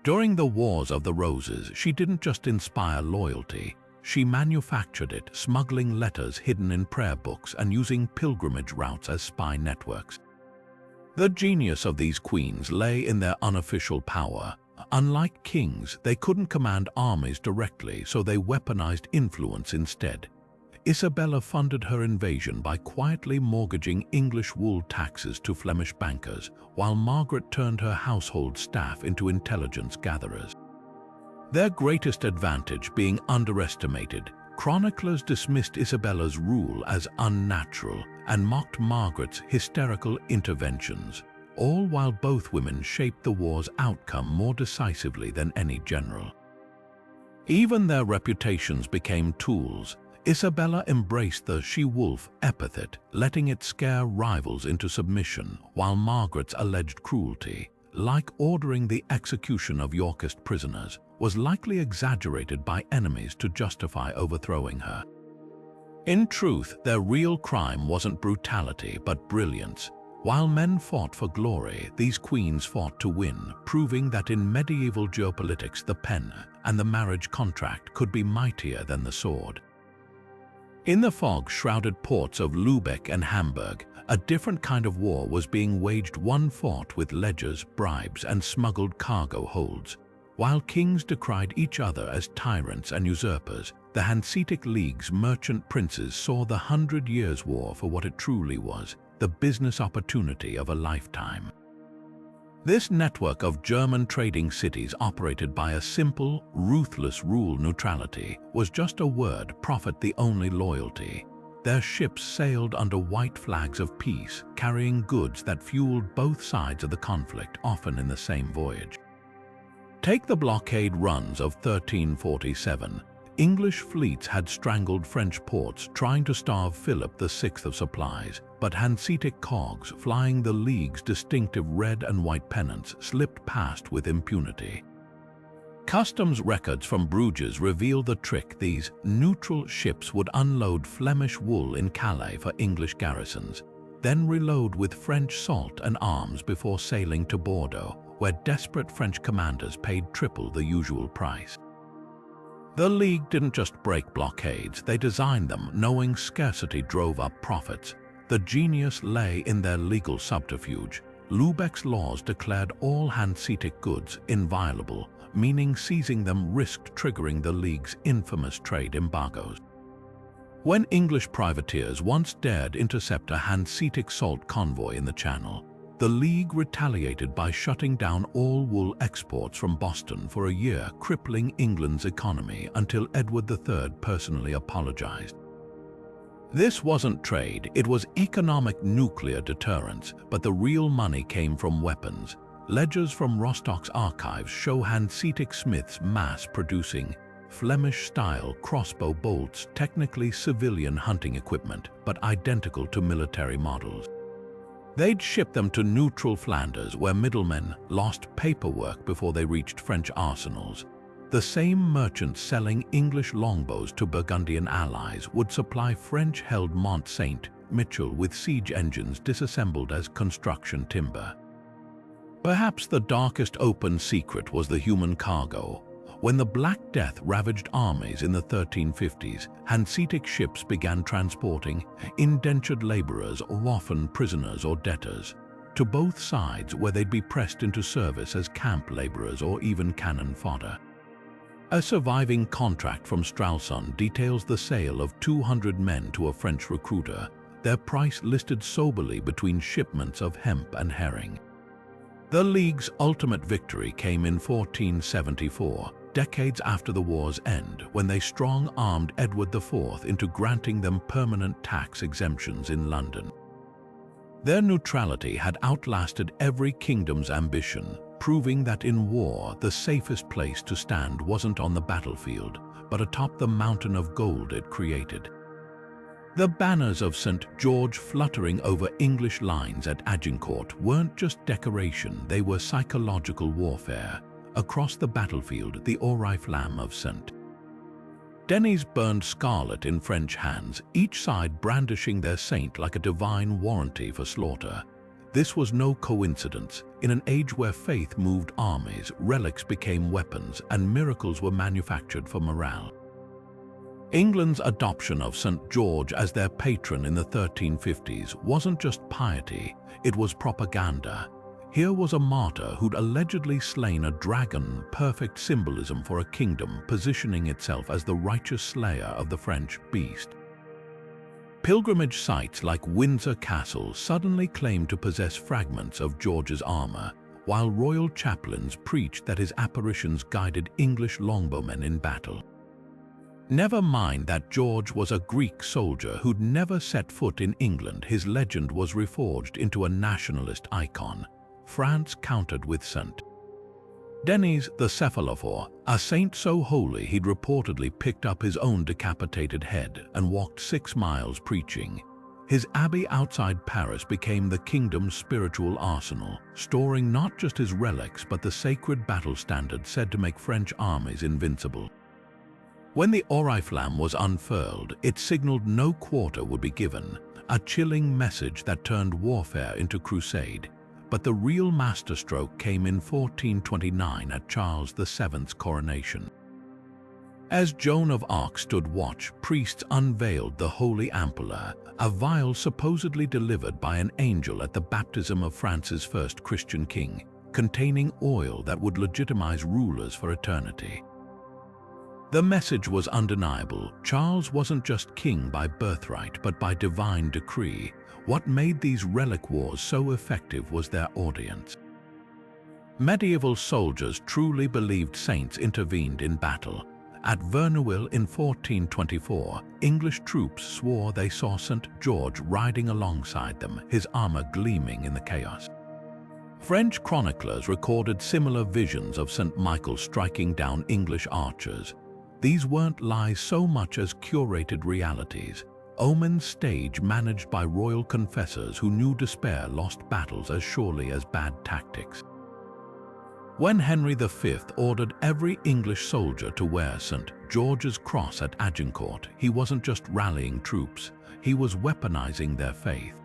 During the Wars of the Roses, she didn't just inspire loyalty, she manufactured it, smuggling letters hidden in prayer books and using pilgrimage routes as spy networks. The genius of these queens lay in their unofficial power. Unlike kings, they couldn't command armies directly, so they weaponized influence instead. Isabella funded her invasion by quietly mortgaging English wool taxes to Flemish bankers, while Margaret turned her household staff into intelligence gatherers. Their greatest advantage being underestimated, chroniclers dismissed Isabella's rule as unnatural and mocked Margaret's hysterical interventions, all while both women shaped the war's outcome more decisively than any general. Even their reputations became tools. Isabella embraced the she-wolf epithet, letting it scare rivals into submission, while Margaret's alleged cruelty, like ordering the execution of Yorkist prisoners, was likely exaggerated by enemies to justify overthrowing her. In truth, their real crime wasn't brutality but brilliance. While men fought for glory, these queens fought to win, proving that in medieval geopolitics the pen and the marriage contract could be mightier than the sword. In the fog-shrouded ports of Lübeck and Hamburg, a different kind of war was being waged, one fought with ledgers, bribes, and smuggled cargo holds. While kings decried each other as tyrants and usurpers, the Hanseatic League's merchant princes saw the 100 Years' War for what it truly was, the business opportunity of a lifetime. This network of German trading cities operated by a simple, ruthless rule: neutrality was just a word, profit the only loyalty. Their ships sailed under white flags of peace, carrying goods that fueled both sides of the conflict, often in the same voyage. Take the blockade runs of 1347. English fleets had strangled French ports, trying to starve Philip VI of supplies, but Hanseatic cogs, flying the League's distinctive red and white pennants, slipped past with impunity. Customs records from Bruges reveal the trick: these neutral ships would unload Flemish wool in Calais for English garrisons, then reload with French salt and arms before sailing to Bordeaux, where desperate French commanders paid triple the usual price. The League didn't just break blockades, they designed them, knowing scarcity drove up profits. The genius lay in their legal subterfuge. Lübeck's laws declared all Hanseatic goods inviolable, meaning seizing them risked triggering the League's infamous trade embargoes. When English privateers once dared intercept a Hanseatic salt convoy in the Channel, the League retaliated by shutting down all wool exports from Boston for a year, crippling England's economy until Edward III personally apologized. This wasn't trade, it was economic nuclear deterrence, but the real money came from weapons. Ledgers from Rostock's archives show Hanseatic smiths mass-producing Flemish-style crossbow bolts, technically civilian hunting equipment, but identical to military models. They'd ship them to neutral Flanders, where middlemen lost paperwork before they reached French arsenals. The same merchants selling English longbows to Burgundian allies would supply French-held Mont Saint-Michel with siege engines disassembled as construction timber. Perhaps the darkest open secret was the human cargo. When the Black Death ravaged armies in the 1350s, Hanseatic ships began transporting indentured laborers, or often prisoners or debtors, to both sides, where they'd be pressed into service as camp laborers or even cannon fodder. A surviving contract from Stralsund details the sale of 200 men to a French recruiter, their price listed soberly between shipments of hemp and herring. The League's ultimate victory came in 1474, decades after the war's end, when they strong-armed Edward IV into granting them permanent tax exemptions in London. Their neutrality had outlasted every kingdom's ambition, proving that in war the safest place to stand wasn't on the battlefield, but atop the mountain of gold it created. The banners of St. George fluttering over English lines at Agincourt weren't just decoration, they were psychological warfare. Across the battlefield, the oriflamme of St. Denis burned scarlet in French hands, each side brandishing their saint like a divine warranty for slaughter. This was no coincidence. In an age where faith moved armies, relics became weapons, and miracles were manufactured for morale. England's adoption of St. George as their patron in the 1350s wasn't just piety, it was propaganda. Here was a martyr who'd allegedly slain a dragon, perfect symbolism for a kingdom positioning itself as the righteous slayer of the French beast. Pilgrimage sites like Windsor Castle suddenly claimed to possess fragments of George's armor, while royal chaplains preached that his apparitions guided English longbowmen in battle. Never mind that George was a Greek soldier who'd never set foot in England, his legend was reforged into a nationalist icon. France countered with St. Denis the Cephalophore, a saint so holy he'd reportedly picked up his own decapitated head and walked 6 miles preaching. His abbey outside Paris became the kingdom's spiritual arsenal, storing not just his relics but the sacred battle standard said to make French armies invincible. When the oriflamme was unfurled, it signaled no quarter would be given, a chilling message that turned warfare into crusade. But the real masterstroke came in 1429 at Charles VII's coronation. As Joan of Arc stood watch, priests unveiled the holy ampulla, a vial supposedly delivered by an angel at the baptism of France's first Christian king, containing oil that would legitimize rulers for eternity. The message was undeniable. Charles wasn't just king by birthright, but by divine decree. What made these relic wars so effective was their audience. Medieval soldiers truly believed saints intervened in battle. At Verneuil in 1424, English troops swore they saw St. George riding alongside them, his armor gleaming in the chaos. French chroniclers recorded similar visions of St. Michael striking down English archers. These weren't lies so much as curated realities, omens staged managed by royal confessors who knew despair lost battles as surely as bad tactics. When Henry V ordered every English soldier to wear St. George's cross at Agincourt, he wasn't just rallying troops, he was weaponizing their faith.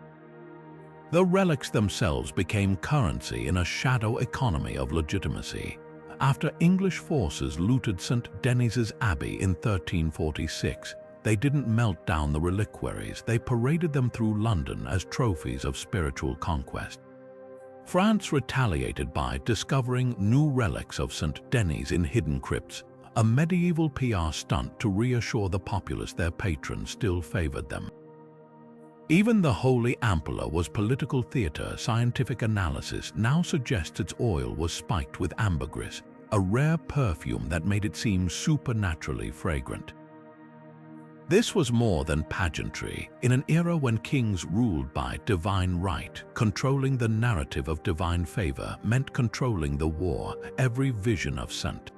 The relics themselves became currency in a shadow economy of legitimacy. After English forces looted St. Denis's Abbey in 1346, they didn't melt down the reliquaries, they paraded them through London as trophies of spiritual conquest. France retaliated by discovering new relics of St. Denis in hidden crypts, a medieval PR stunt to reassure the populace their patron still favored them. Even the holy ampulla was political theater. Scientific analysis now suggests its oil was spiked with ambergris, a rare perfume that made it seem supernaturally fragrant. This was more than pageantry. In an era when kings ruled by divine right, controlling the narrative of divine favor meant controlling the war. Every vision of St.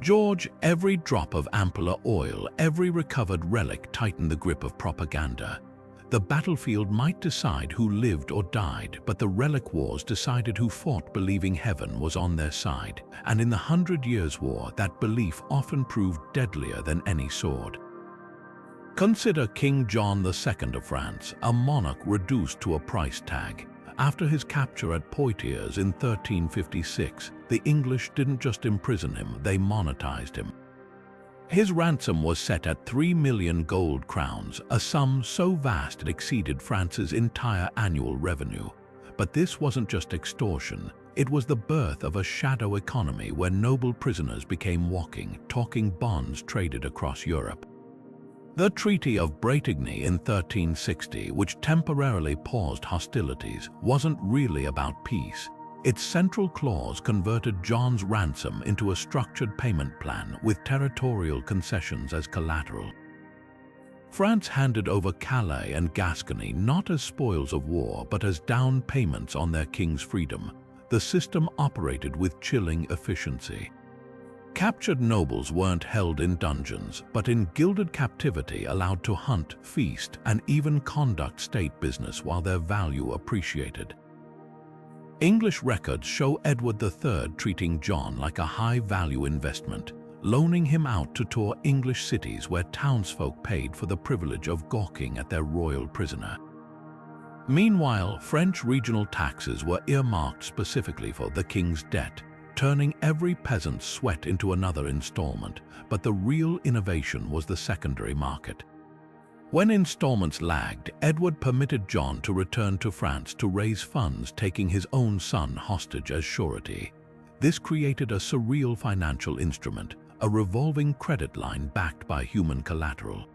George, every drop of ampulla oil, every recovered relic tightened the grip of propaganda. The battlefield might decide who lived or died, but the relic wars decided who fought believing heaven was on their side. And in the 100 Years' War, that belief often proved deadlier than any sword. Consider King John II of France, a monarch reduced to a price tag. After his capture at Poitiers in 1356, the English didn't just imprison him, they monetized him. His ransom was set at 3 million gold crowns, a sum so vast it exceeded France's entire annual revenue. But this wasn't just extortion, it was the birth of a shadow economy where noble prisoners became walking, talking bonds traded across Europe. The Treaty of Bretigny in 1360, which temporarily paused hostilities, wasn't really about peace. Its central clause converted John's ransom into a structured payment plan with territorial concessions as collateral. France handed over Calais and Gascony not as spoils of war but as down payments on their king's freedom. The system operated with chilling efficiency. Captured nobles weren't held in dungeons, but in gilded captivity, allowed to hunt, feast, and even conduct state business while their value appreciated. English records show Edward III treating John like a high-value investment, loaning him out to tour English cities where townsfolk paid for the privilege of gawking at their royal prisoner. Meanwhile, French regional taxes were earmarked specifically for the king's debt, turning every peasant's sweat into another installment, but the real innovation was the secondary market. When installments lagged, Edward permitted John to return to France to raise funds, taking his own son hostage as surety. This created a surreal financial instrument, a revolving credit line backed by human collateral.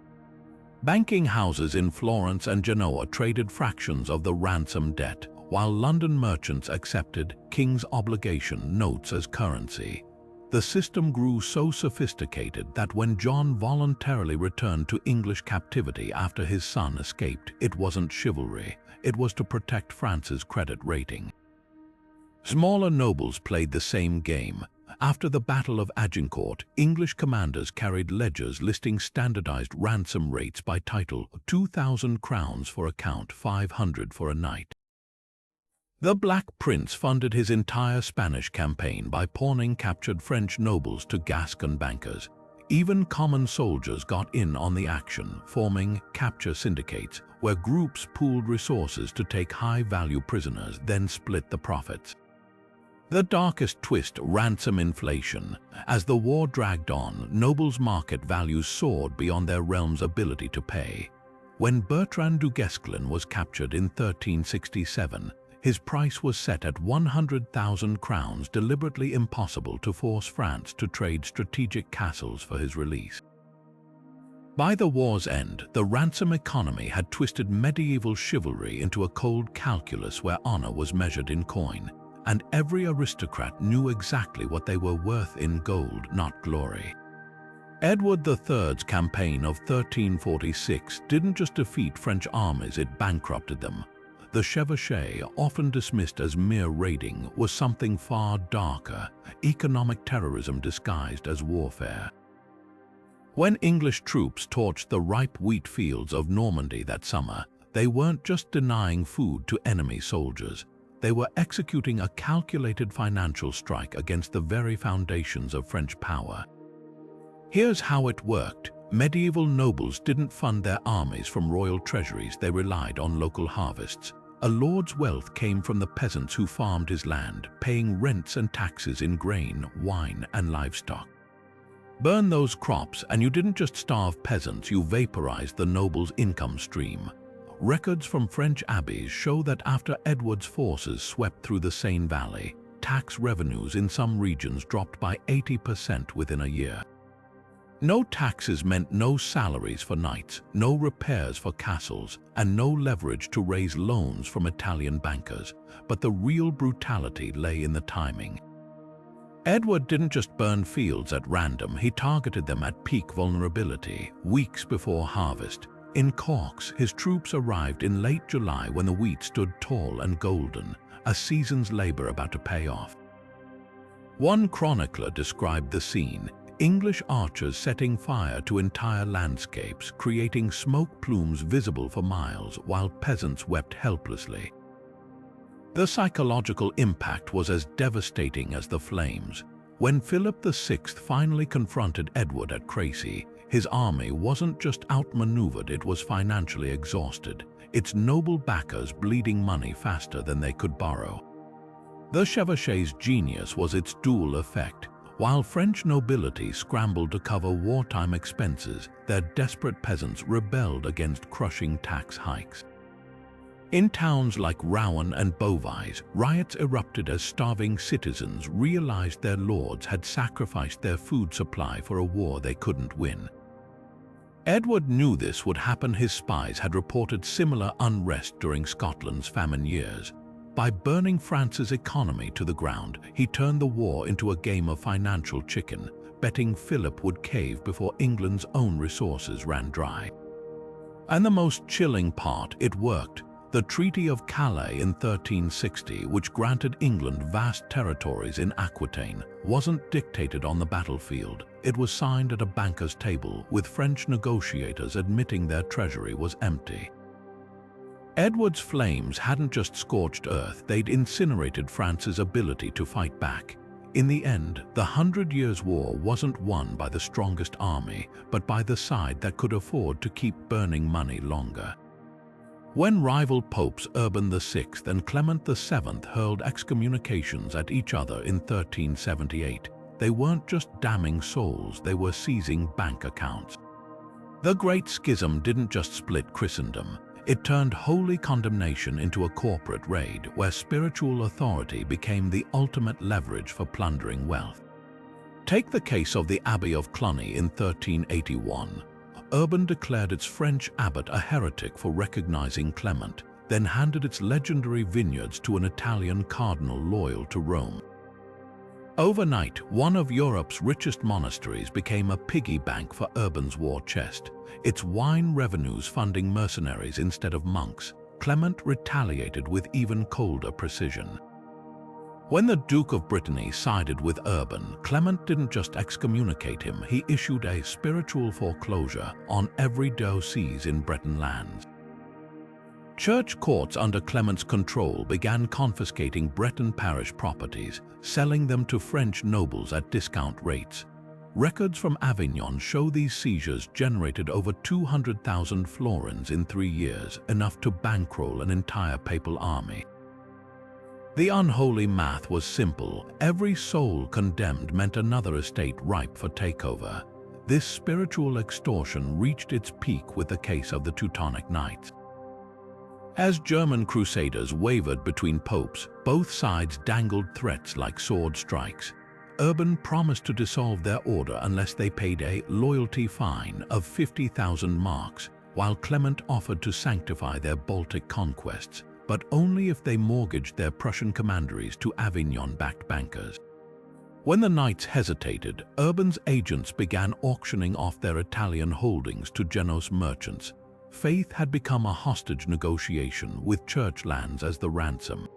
Banking houses in Florence and Genoa traded fractions of the ransom debt, while London merchants accepted king's obligation notes as currency. The system grew so sophisticated that when John voluntarily returned to English captivity after his son escaped, it wasn't chivalry, it was to protect France's credit rating. Smaller nobles played the same game. After the Battle of Agincourt, English commanders carried ledgers listing standardized ransom rates by title: 2,000 crowns for a count, 500 for a knight. The Black Prince funded his entire Spanish campaign by pawning captured French nobles to Gascon bankers. Even common soldiers got in on the action, forming capture syndicates, where groups pooled resources to take high-value prisoners, then split the profits. The darkest twist: ransom inflation. As the war dragged on, nobles' market values soared beyond their realm's ability to pay. When Bertrand du Guesclin was captured in 1367, his price was set at 100,000 crowns, deliberately impossible to force France to trade strategic castles for his release. By the war's end, the ransom economy had twisted medieval chivalry into a cold calculus where honor was measured in coin, and every aristocrat knew exactly what they were worth in gold, not glory. Edward III's campaign of 1346 didn't just defeat French armies, it bankrupted them. The chevauchée, often dismissed as mere raiding, was something far darker: economic terrorism disguised as warfare. When English troops torched the ripe wheat fields of Normandy that summer, they weren't just denying food to enemy soldiers. They were executing a calculated financial strike against the very foundations of French power. Here's how it worked. Medieval nobles didn't fund their armies from royal treasuries, they relied on local harvests. A lord's wealth came from the peasants who farmed his land, paying rents and taxes in grain, wine, and livestock. Burn those crops and you didn't just starve peasants, you vaporized the nobles' income stream. Records from French abbeys show that after Edward's forces swept through the Seine Valley, tax revenues in some regions dropped by 80% within a year. No taxes meant no salaries for knights, no repairs for castles, and no leverage to raise loans from Italian bankers. But the real brutality lay in the timing. Edward didn't just burn fields at random, he targeted them at peak vulnerability, weeks before harvest. In Corks, his troops arrived in late July when the wheat stood tall and golden, a season's labor about to pay off. One chronicler described the scene: English archers setting fire to entire landscapes, creating smoke plumes visible for miles while peasants wept helplessly. The psychological impact was as devastating as the flames. When Philip VI finally confronted Edward at Crecy, his army wasn't just outmaneuvered, it was financially exhausted, its noble backers bleeding money faster than they could borrow. The chevauché's genius was its dual effect. While French nobility scrambled to cover wartime expenses, their desperate peasants rebelled against crushing tax hikes. In towns like Rouen and Beauvais, riots erupted as starving citizens realized their lords had sacrificed their food supply for a war they couldn't win. Edward knew this would happen. His spies had reported similar unrest during Scotland's famine years. By burning France's economy to the ground, he turned the war into a game of financial chicken, betting Philip would cave before England's own resources ran dry. And the most chilling part, it worked. The Treaty of Calais in 1360, which granted England vast territories in Aquitaine, wasn't dictated on the battlefield. It was signed at a banker's table, with French negotiators admitting their treasury was empty. Edward's flames hadn't just scorched earth, they'd incinerated France's ability to fight back. In the end, the 100 Years' War wasn't won by the strongest army, but by the side that could afford to keep burning money longer. When rival popes Urban VI and Clement VII hurled excommunications at each other in 1378, they weren't just damning souls, they were seizing bank accounts. The Great Schism didn't just split Christendom. It turned holy condemnation into a corporate raid where spiritual authority became the ultimate leverage for plundering wealth. Take the case of the Abbey of Cluny in 1381. Urban declared its French abbot a heretic for recognizing Clement, then handed its legendary vineyards to an Italian cardinal loyal to Rome. Overnight, one of Europe's richest monasteries became a piggy bank for Urban's war chest, its wine revenues funding mercenaries instead of monks. Clement retaliated with even colder precision. When the Duke of Brittany sided with Urban, Clement didn't just excommunicate him, he issued a spiritual foreclosure on every diocese in Breton lands. Church courts under Clement's control began confiscating Breton parish properties, selling them to French nobles at discount rates. Records from Avignon show these seizures generated over 200,000 florins in 3 years, enough to bankroll an entire papal army. The unholy math was simple. Every soul condemned meant another estate ripe for takeover. This spiritual extortion reached its peak with the case of the Teutonic Knights. As German crusaders wavered between popes, both sides dangled threats like sword strikes. Urban promised to dissolve their order unless they paid a loyalty fine of 50,000 marks, while Clement offered to sanctify their Baltic conquests, but only if they mortgaged their Prussian commanderies to Avignon-backed bankers. When the knights hesitated, Urban's agents began auctioning off their Italian holdings to Genoese merchants. Faith had become a hostage negotiation with church lands as the ransom.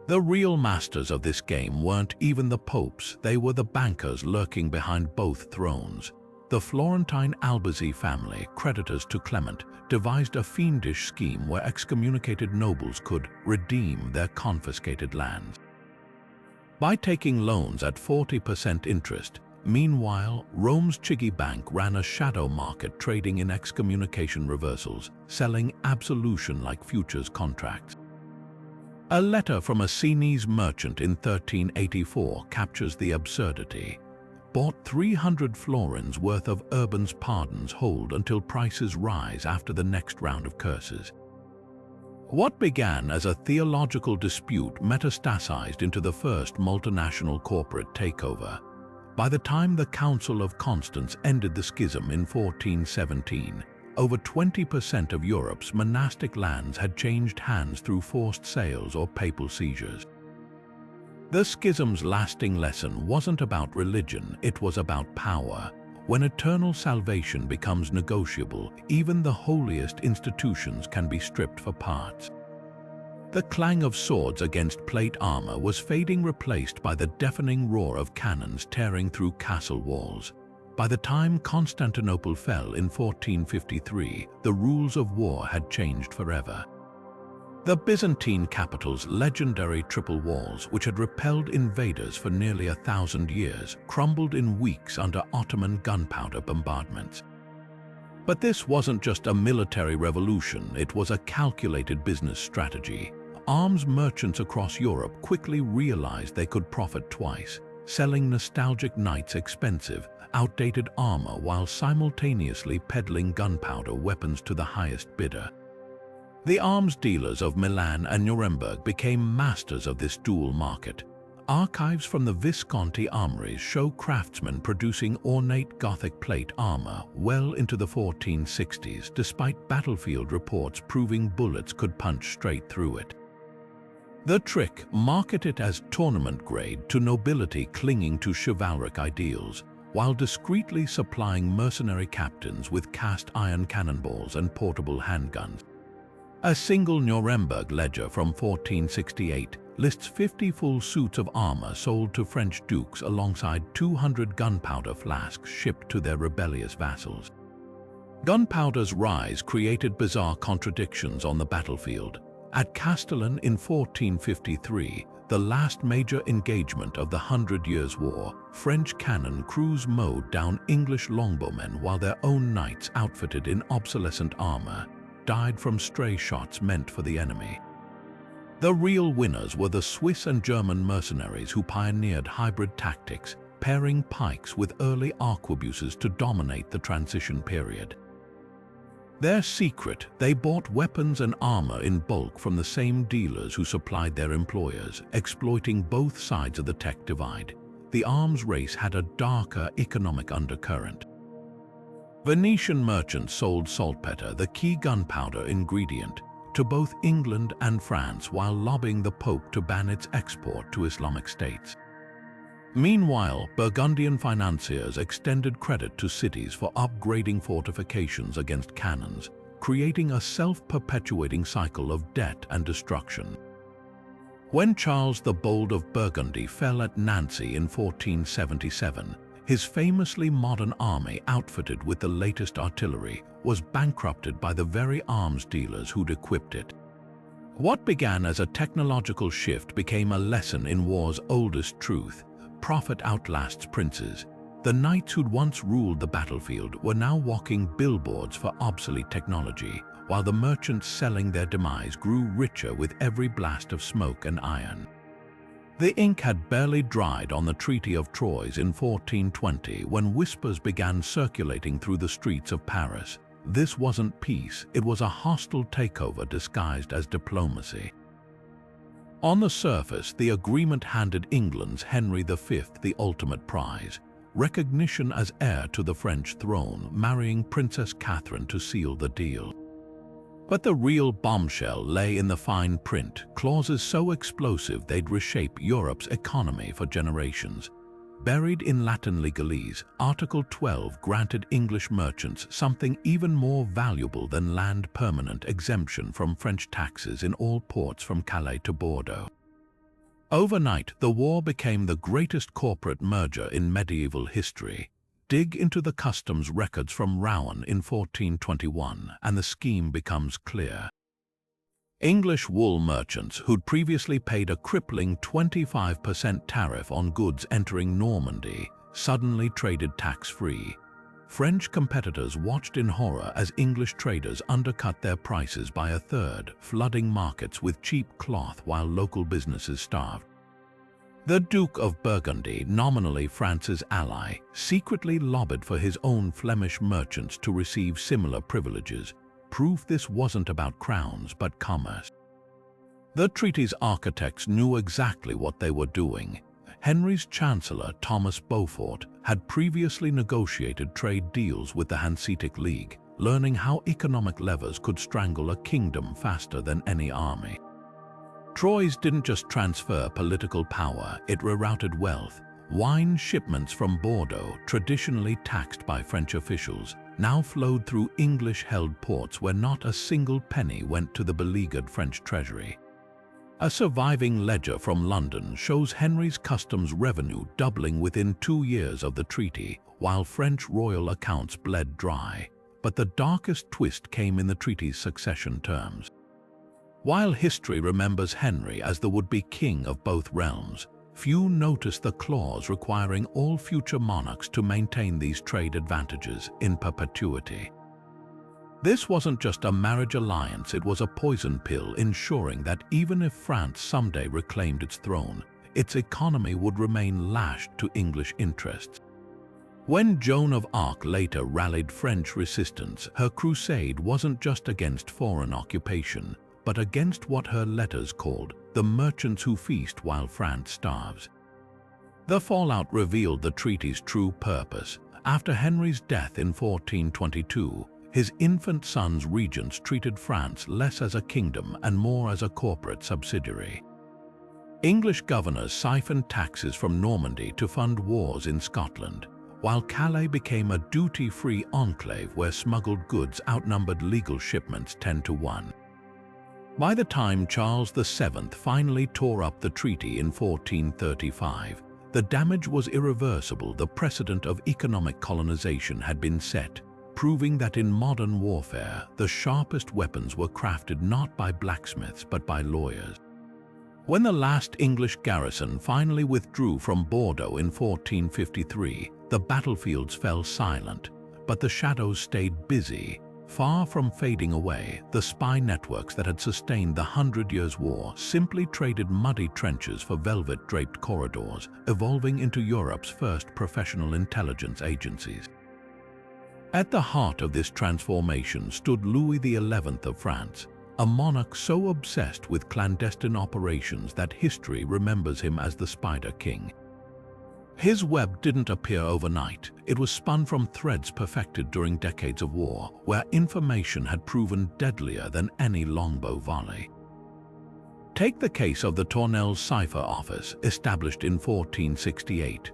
The real masters of this game weren't even the popes, they were the bankers lurking behind both thrones. The Florentine Albizzi family, creditors to Clement, devised a fiendish scheme where excommunicated nobles could redeem their confiscated lands. By taking loans at 40% interest, meanwhile, Rome's Chigi Bank ran a shadow market trading in excommunication reversals, selling absolution like futures contracts. A letter from a Sienese merchant in 1384 captures the absurdity. Bought 300 florins worth of Urban's pardons hold until prices rise after the next round of curses. What began as a theological dispute metastasized into the first multinational corporate takeover. By the time the Council of Constance ended the schism in 1417, over 20% of Europe's monastic lands had changed hands through forced sales or papal seizures. The schism's lasting lesson wasn't about religion, it was about power. When eternal salvation becomes negotiable, even the holiest institutions can be stripped for parts. The clang of swords against plate armor was fading, replaced by the deafening roar of cannons tearing through castle walls. By the time Constantinople fell in 1453, the rules of war had changed forever. The Byzantine capital's legendary triple walls, which had repelled invaders for nearly 1,000 years, crumbled in weeks under Ottoman gunpowder bombardments. But this wasn't just a military revolution, it was a calculated business strategy. Arms merchants across Europe quickly realized they could profit twice, selling nostalgic knights expensive, outdated armor while simultaneously peddling gunpowder weapons to the highest bidder. The arms dealers of Milan and Nuremberg became masters of this dual market. Archives from the Visconti armories show craftsmen producing ornate Gothic plate armor well into the 1460s, despite battlefield reports proving bullets could punch straight through it. The trick, market it as tournament grade to nobility clinging to chivalric ideals, while discreetly supplying mercenary captains with cast iron cannonballs and portable handguns. A single Nuremberg ledger from 1468 lists 50 full suits of armor sold to French dukes alongside 200 gunpowder flasks shipped to their rebellious vassals. Gunpowder's rise created bizarre contradictions on the battlefield. At Castile in 1453, the last major engagement of the 100 Years' War, French cannon crews mowed down English longbowmen while their own knights, outfitted in obsolescent armor, died from stray shots meant for the enemy. The real winners were the Swiss and German mercenaries who pioneered hybrid tactics, pairing pikes with early arquebuses to dominate the transition period. Their secret, they bought weapons and armor in bulk from the same dealers who supplied their employers, exploiting both sides of the tech divide. The arms race had a darker economic undercurrent. Venetian merchants sold saltpeter, the key gunpowder ingredient, to both England and France while lobbying the Pope to ban its export to Islamic states. Meanwhile, Burgundian financiers extended credit to cities for upgrading fortifications against cannons, creating a self-perpetuating cycle of debt and destruction. When Charles the Bold of Burgundy fell at Nancy in 1477, his famously modern army, outfitted with the latest artillery, was bankrupted by the very arms dealers who'd equipped it. What began as a technological shift became a lesson in war's oldest truth: profit outlasts princes. The knights who'd once ruled the battlefield were now walking billboards for obsolete technology, while the merchants selling their demise grew richer with every blast of smoke and iron. The ink had barely dried on the Treaty of Troyes in 1420 when whispers began circulating through the streets of Paris. This wasn't peace, it was a hostile takeover disguised as diplomacy. On the surface, the agreement handed England's Henry V the ultimate prize: recognition as heir to the French throne, marrying Princess Catherine to seal the deal. But the real bombshell lay in the fine print, clauses so explosive they'd reshape Europe's economy for generations. Buried in Latin legalese, Article 12 granted English merchants something even more valuable than land: permanent exemption from French taxes in all ports from Calais to Bordeaux. Overnight, the war became the greatest corporate merger in medieval history. Dig into the customs records from Rouen in 1421 and the scheme becomes clear. English wool merchants, who'd previously paid a crippling 25% tariff on goods entering Normandy, suddenly traded tax-free. French competitors watched in horror as English traders undercut their prices by a third, flooding markets with cheap cloth while local businesses starved. The Duke of Burgundy, nominally France's ally, secretly lobbied for his own Flemish merchants to receive similar privileges. Proof this wasn't about crowns but commerce. The treaty's architects knew exactly what they were doing. Henry's Chancellor, Thomas Beaufort, had previously negotiated trade deals with the Hanseatic League, learning how economic levers could strangle a kingdom faster than any army. Troyes didn't just transfer political power, it rerouted wealth. Wine shipments from Bordeaux, traditionally taxed by French officials, now flowed through English-held ports where not a single penny went to the beleaguered French treasury. A surviving ledger from London shows Henry's customs revenue doubling within 2 years of the treaty, while French royal accounts bled dry. But the darkest twist came in the treaty's succession terms. While history remembers Henry as the would-be king of both realms, few notice the clause requiring all future monarchs to maintain these trade advantages in perpetuity. This wasn't just a marriage alliance, it was a poison pill ensuring that even if France someday reclaimed its throne, its economy would remain lashed to English interests. When Joan of Arc later rallied French resistance, her crusade wasn't just against foreign occupation, but against what her letters called the merchants who feast while France starves. The fallout revealed the treaty's true purpose. After Henry's death in 1422, his infant son's regents treated France less as a kingdom and more as a corporate subsidiary. English governors siphoned taxes from Normandy to fund wars in Scotland, while Calais became a duty-free enclave where smuggled goods outnumbered legal shipments 10 to 1. By the time Charles VII finally tore up the treaty in 1435, the damage was irreversible. The precedent of economic colonization had been set, proving that in modern warfare, the sharpest weapons were crafted not by blacksmiths but by lawyers. When the last English garrison finally withdrew from Bordeaux in 1453, the battlefields fell silent, but the shadows stayed busy. Far from fading away, the spy networks that had sustained the 100 Years' War simply traded muddy trenches for velvet-draped corridors, evolving into Europe's first professional intelligence agencies. At the heart of this transformation stood Louis XI of France, a monarch so obsessed with clandestine operations that history remembers him as the Spider King. His web didn't appear overnight. It was spun from threads perfected during decades of war, where information had proven deadlier than any longbow volley. Take the case of the Tournelles Cipher Office, established in 1468.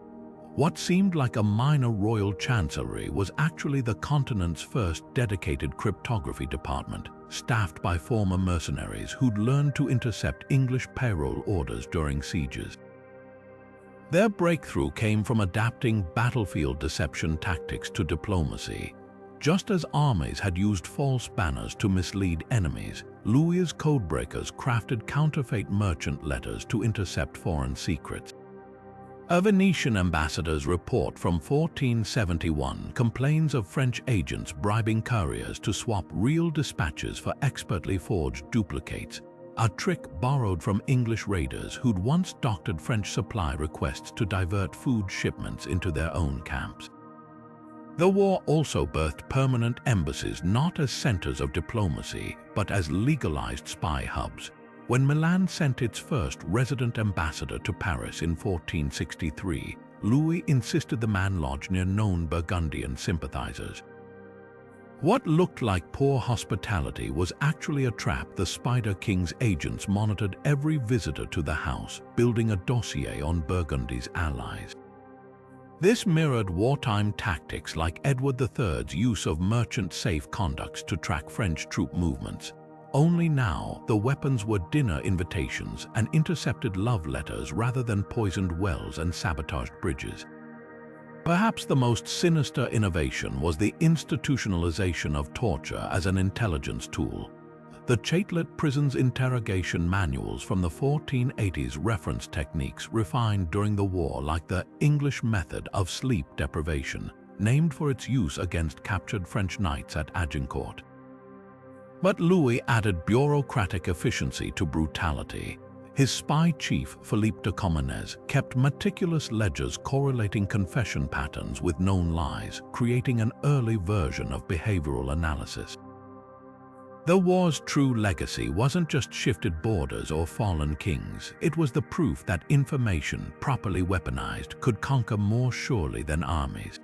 What seemed like a minor royal chancellery was actually the continent's first dedicated cryptography department, staffed by former mercenaries who'd learned to intercept English payroll orders during sieges. Their breakthrough came from adapting battlefield deception tactics to diplomacy. Just as armies had used false banners to mislead enemies, Louis's codebreakers crafted counterfeit merchant letters to intercept foreign secrets. A Venetian ambassador's report from 1471 complains of French agents bribing couriers to swap real dispatches for expertly forged duplicates, a trick borrowed from English raiders who'd once doctored French supply requests to divert food shipments into their own camps. The war also birthed permanent embassies not as centers of diplomacy, but as legalized spy hubs. When Milan sent its first resident ambassador to Paris in 1463, Louis insisted the man lodge near known Burgundian sympathizers. What looked like poor hospitality was actually a trap. The Spider King's agents monitored every visitor to the house, building a dossier on Burgundy's allies. This mirrored wartime tactics like Edward III's use of merchant safe conducts to track French troop movements. Only now, the weapons were dinner invitations and intercepted love letters rather than poisoned wells and sabotaged bridges. Perhaps the most sinister innovation was the institutionalization of torture as an intelligence tool. The Chatelet prison's interrogation manuals from the 1480s reference techniques refined during the war, like the English method of sleep deprivation, named for its use against captured French knights at Agincourt. But Louis added bureaucratic efficiency to brutality. His spy chief, Philippe de Comines, kept meticulous ledgers correlating confession patterns with known lies, creating an early version of behavioral analysis. The war's true legacy wasn't just shifted borders or fallen kings. It was the proof that information, properly weaponized, could conquer more surely than armies.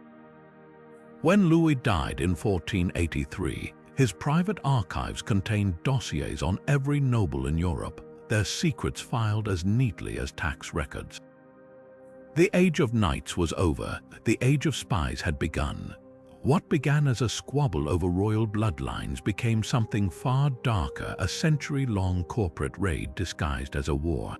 When Louis died in 1483, his private archives contained dossiers on every noble in Europe, their secrets filed as neatly as tax records. The age of knights was over. The age of spies had begun. What began as a squabble over royal bloodlines became something far darker, a century-long corporate raid disguised as a war.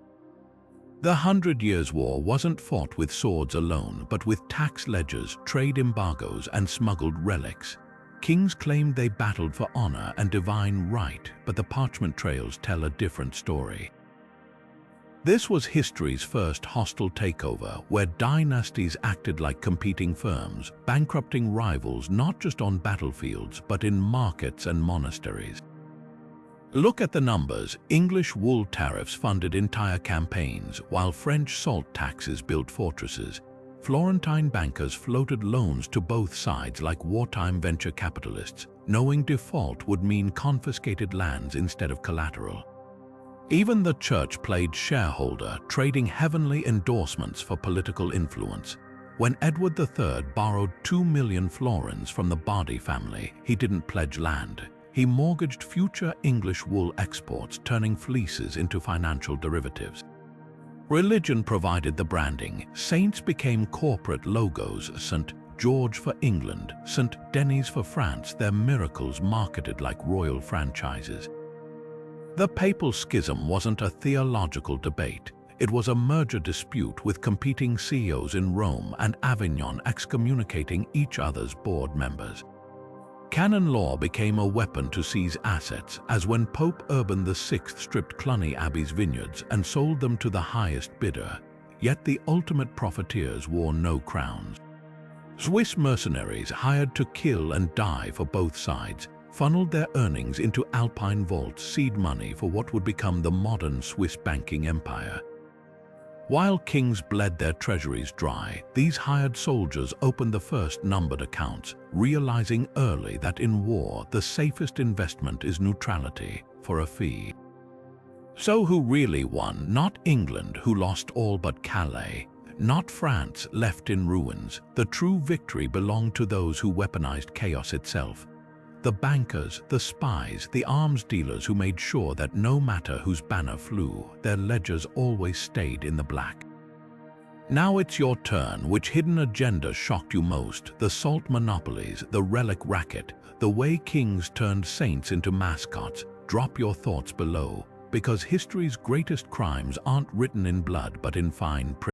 The 100 Years' War wasn't fought with swords alone, but with tax ledgers, trade embargoes, and smuggled relics. Kings claimed they battled for honor and divine right, but the parchment trails tell a different story. This was history's first hostile takeover, where dynasties acted like competing firms, bankrupting rivals not just on battlefields but in markets and monasteries. Look at the numbers. English wool tariffs funded entire campaigns, while French salt taxes built fortresses. Florentine bankers floated loans to both sides like wartime venture capitalists, knowing default would mean confiscated lands instead of collateral. Even the church played shareholder, trading heavenly endorsements for political influence. When Edward III borrowed 2 million florins from the Bardi family, he didn't pledge land. He mortgaged future English wool exports, turning fleeces into financial derivatives. Religion provided the branding. Saints became corporate logos. St. George for England, St. Denis for France, their miracles marketed like royal franchises. The Papal Schism wasn't a theological debate. It was a merger dispute with competing CEOs in Rome and Avignon excommunicating each other's board members. Canon law became a weapon to seize assets, as when Pope Urban VI stripped Cluny Abbey's vineyards and sold them to the highest bidder. Yet the ultimate profiteers wore no crowns. Swiss mercenaries hired to kill and die for both sides funneled their earnings into Alpine vaults, seed money for what would become the modern Swiss banking empire. While kings bled their treasuries dry, these hired soldiers opened the first numbered accounts, realizing early that in war the safest investment is neutrality for a fee. So who really won? Not England, who lost all but Calais. Not France, left in ruins. The true victory belonged to those who weaponized chaos itself. The bankers, the spies, the arms dealers who made sure that no matter whose banner flew, their ledgers always stayed in the black. Now it's your turn. Which hidden agenda shocked you most? The salt monopolies, the relic racket, the way kings turned saints into mascots? Drop your thoughts below, because history's greatest crimes aren't written in blood but in fine print.